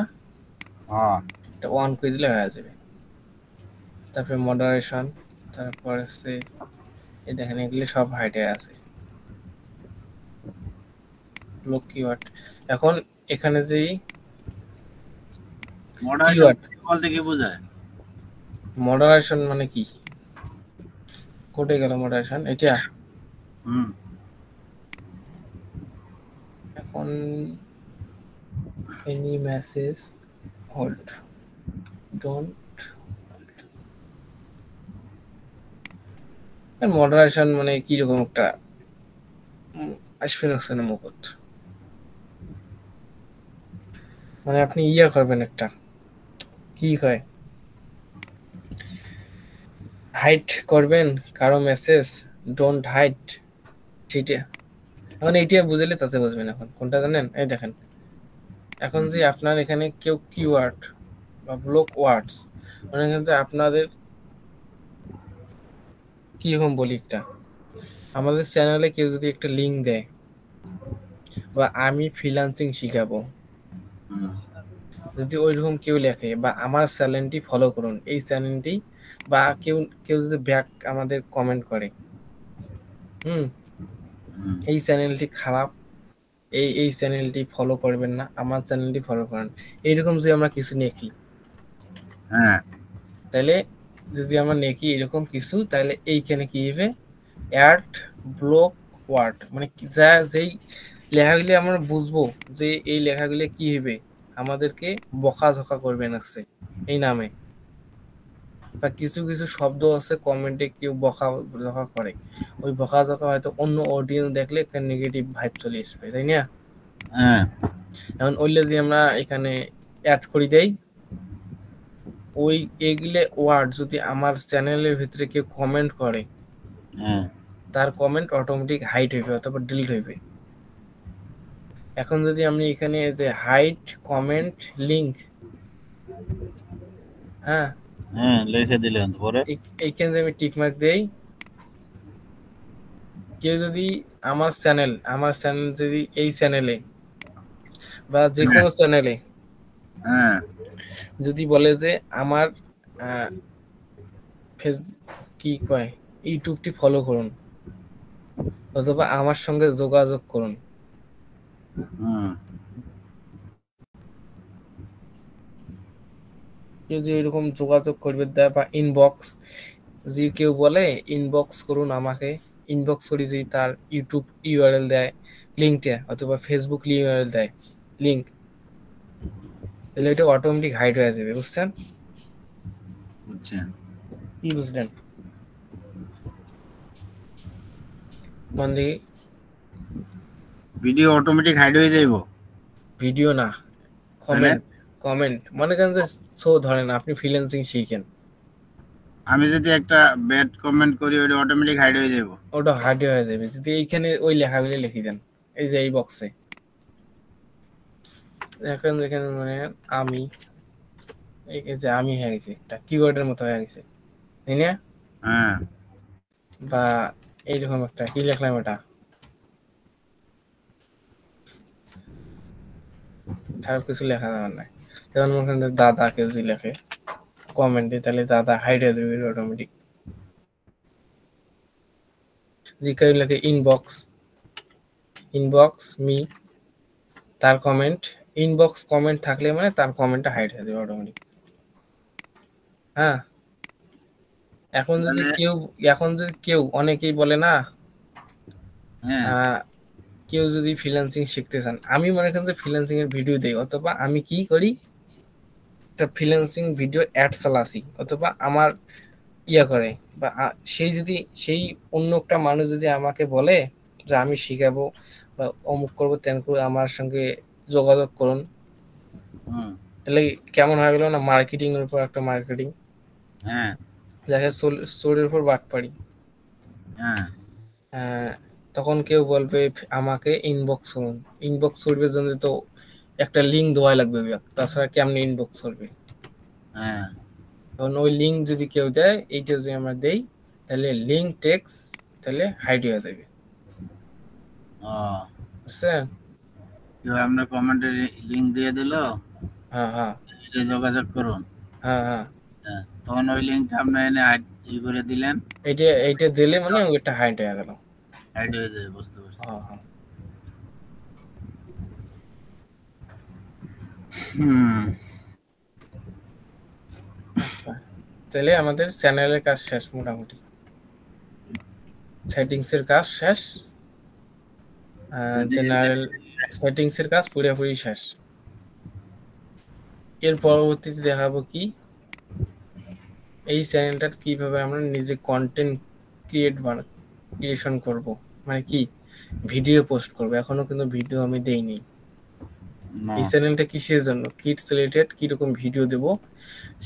এটা অন করে দিলে হয়ে যাবে। তারপরে মডারেশন, তারপর আছে এই দেখেন এগুলো সব হাইটে আছে ব্লক কিওয়ার্ড। এখন এখানে যে মডারেশন বলতে কি বোঝায়? মডারেশন মানে কি? কোটে গেল মডারেশন? এটা এখন any message hold don't, moderation মানে কি রকম একটা আসবে না মুকুট, মানে আপনি ইয়া করবেন একটা কি কয় হাইট করবেন কারো মেসেজ, ডোন্ট হাইট, সেটা এখন এইটা বুঝলে তাতে বুঝবেন। এখন কোনটা জানেন? এই দেখেন এখন যে আপনার এখানে কেউ কিওয়ার্ড বা ব্লক ওয়ার্ডস, মানে যে আপনাদের কিরকম বলি, একটা আমাদের চ্যানেলে কেউ যদি একটা লিঙ্ক দেয় বা আমি ফ্রিল্যান্সিং শিখাবো, যদি ওইরকম কেউ লেখে বা আমার চ্যানেলটি ফলো করুন এই চ্যানেলটি, বা কেউ কেউ যদি ব্যাক আমাদের কমেন্ট করে এই চ্যানেলটি খারাপ, এই চ্যানেলটি ফলো করবেন না, আমার চ্যানেলটি ফলো করেন, এইরকম যদি আমরা কিছু নেকি, তাহলে যদি আমরা নেকি এরকম কিছু, তাহলে এইখানে কি হবে অ্যাড ব্লক ওয়ার্ড, মানে যা যেই লেখাগুলি আমরা বুঝবো যে এই লেখাগুলি কি হবে আমাদেরকে বকাঝকা করবে না এই নামে, বা কিছু কিছু শব্দ আছে কমেন্টে কেউ বকাঝকা করে, ওই বকাঝকা হয়তো অন্য অডিয়েন্স দেখলে একটা নেগেটিভ ভাইব চলে আসবে, তাই না? এখন ওইলে যে আমরা এখানে অ্যাড করে দেই, ওই এগুলো ওয়ার্ড যদি আমার চ্যানেলের ভিতরে কেউ কমেন্ট করে তার কমেন্ট অটোমেটিক হাইড হইবে অথবা ডিলিট হইবে। এখন যদি আমি এখানে যে হাইড কমেন্ট লিংক, হ্যাঁ লিখে দিলেন, পরে এইখানে আমি টিক মার্ক দেই, কেউ যদি আমার চ্যানেল যদি এই চ্যানেলে বা যে কোনো চ্যানেলে যদি বলে যে আমার ফেসবুক কি কয় ইউটিউবটি ফলো করুন অথবা আমার সঙ্গে যোগাযোগ করুন, কেউ যে এরকম যোগাযোগ করবে দেয় বা ইনবক্স, যে কেউ বলে ইনবক্স করুন আমাকে, ইনবক্স করি যদি তার ইউটিউব ইউআরএল দেয় লিঙ্কটা অথবা ফেসবুক ইউআরএল দেয় লিঙ্ক, তাহলে এটা অটোমেটিক হাইড হয়ে যাবে, বুঝছেন? কি বুঝলেন? ভিডিও অটোমেটিক হাইড হয়ে যাইব, ভিডিও না, কমেন্ট মনে করেন যে শো ধরেন আপনি ফ্রিল্যান্সিং শিখেন, আমি যদি একটা ব্যাড কমেন্ট করি ওটা অটোমেটিক হাইড হয়ে যাব। ওটা হার্ডে হয়ে যাবে যদি এইখানে ওই লেখাগুলো লিখে দেন, এই যে এই বক্সে এখন এখানে মানে আমি, এই যে আমি হয়ে গেছে একটা কিওয়ার্ডের মতো হয়ে গেছে, তাই না? হ্যাঁ, বা এইরকম একটা কি লিখলাম, এটা খারাপ কিছু লেখা যাবে না। যেমন মনে করেন দাদা কেউ যদি লেখে কমেন্টে, তাহলে দাদা হাইড হয়ে যাবে অটোমেটিক। যে কেউ লেখে ইনবক্স মি, তার কমেন্ট ইনবক্স কমেন্ট থাকলে মানে তার কমেন্টটা হাইড হয়ে যাবে অটোমেটিক। হ্যাঁ, এখন যদি কেউ অনেকেই বলে না, হ্যাঁ, কেউ যদি ফ্রিল্যান্সিং শিখতে চান, আমি মনে করেন যে ফ্রিল্যান্সিং এর ভিডিও দেই, অথবা আমি কি করি একটা ফ্রিল্যান্সিং ভিডিও অ্যাড চালাছি, অথবা আমার ইয়া করে, বা সেই অন্য একটা মানুষ যদি আমাকে বলে যে আমি শিখাবো বা অমুক করবো তেন করবো, আমার সঙ্গে যোগাযোগ করুন, তাহলে কেমন হয়ে গেল না, মার্কেটিং এর উপর একটা মার্কেটিং, হ্যাঁ, যাকে স্টোরের উপর বাটপাড়ি। হ্যাঁ, তখন কেউ বলবে আমাকে ইনবক্স করবে জন্য তো একটা লিঙ্ক দেওয়া লাগবে, তাছাড়া কেমনি ইনবক্স করবে। হ্যাঁ, তখন ওই লিঙ্ক যদি কেউ দেয়, এইটা যদি আমরা দেই, তাহলে লিঙ্ক টেক্স তাহলে হাইড হয়ে যাবে, বুঝছেন? কেউ আপনার কমেন্টে লিংক দিয়ে দিল, হ্যাঁ, এটা যোগাযোগ করুন, হ্যাঁ, তখন ওই লিঙ্কটা আপনি এনে ই করে দিলেন, এইটা দিলে মানে ওইটা হাইড হয়ে গেল, হাইড হয়ে যাবে। বুঝতে পারছি। হ্যাঁ। আচ্ছা, তাহলে আমাদের চ্যানেলের কাজ শেষ, মোটামুটি সেটিংসের কাজ শেষ, জেনারেল সেটিংসের কাজ পুরোপুরি শেষ। এর পরবর্তীতে দেখাবো কি এই চ্যানেলটা কিভাবে আমরা নিজে কন্টেন্ট ক্রিয়েশন করব, মানে কি ভিডিও পোস্ট করব। এখনো কিন্তু ভিডিও আমি দেইনি। এই চ্যানেলটা কিসের জন্য, কিডস রিলেটেড কিরকম ভিডিও দেব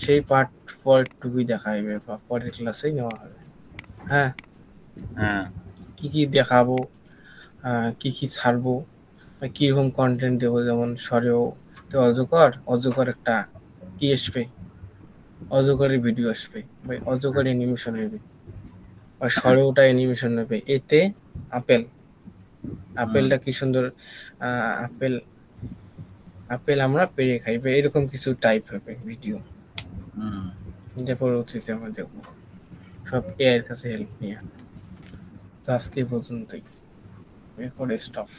সেই পার্টটুকুই দেখা হবে বা পরের ক্লাসেই নেওয়া হবে। হ্যাঁ, কি কি দেখাবো, কি কি ছাড়বো, কিরকম কন্টেন্ট দেবো। যেমন সরেও তো অজগর একটা কি আসবে, অজগরের ভিডিও আসবে, অজগর অ্যানিমেশন হবে, আর সরেওটা অ্যানিমেশন হবে। এতে আপেলটা কি সুন্দর, আপেল আমরা পেরে খাই, বা এরকম কিছু টাইপ হবে ভিডিও, যে পরবর্তীতে আমরা দেখবো সব এআই এর কাছে হেল্প নিয়ে। তো আজকে পর্যন্তই, এরপরে স্টপ।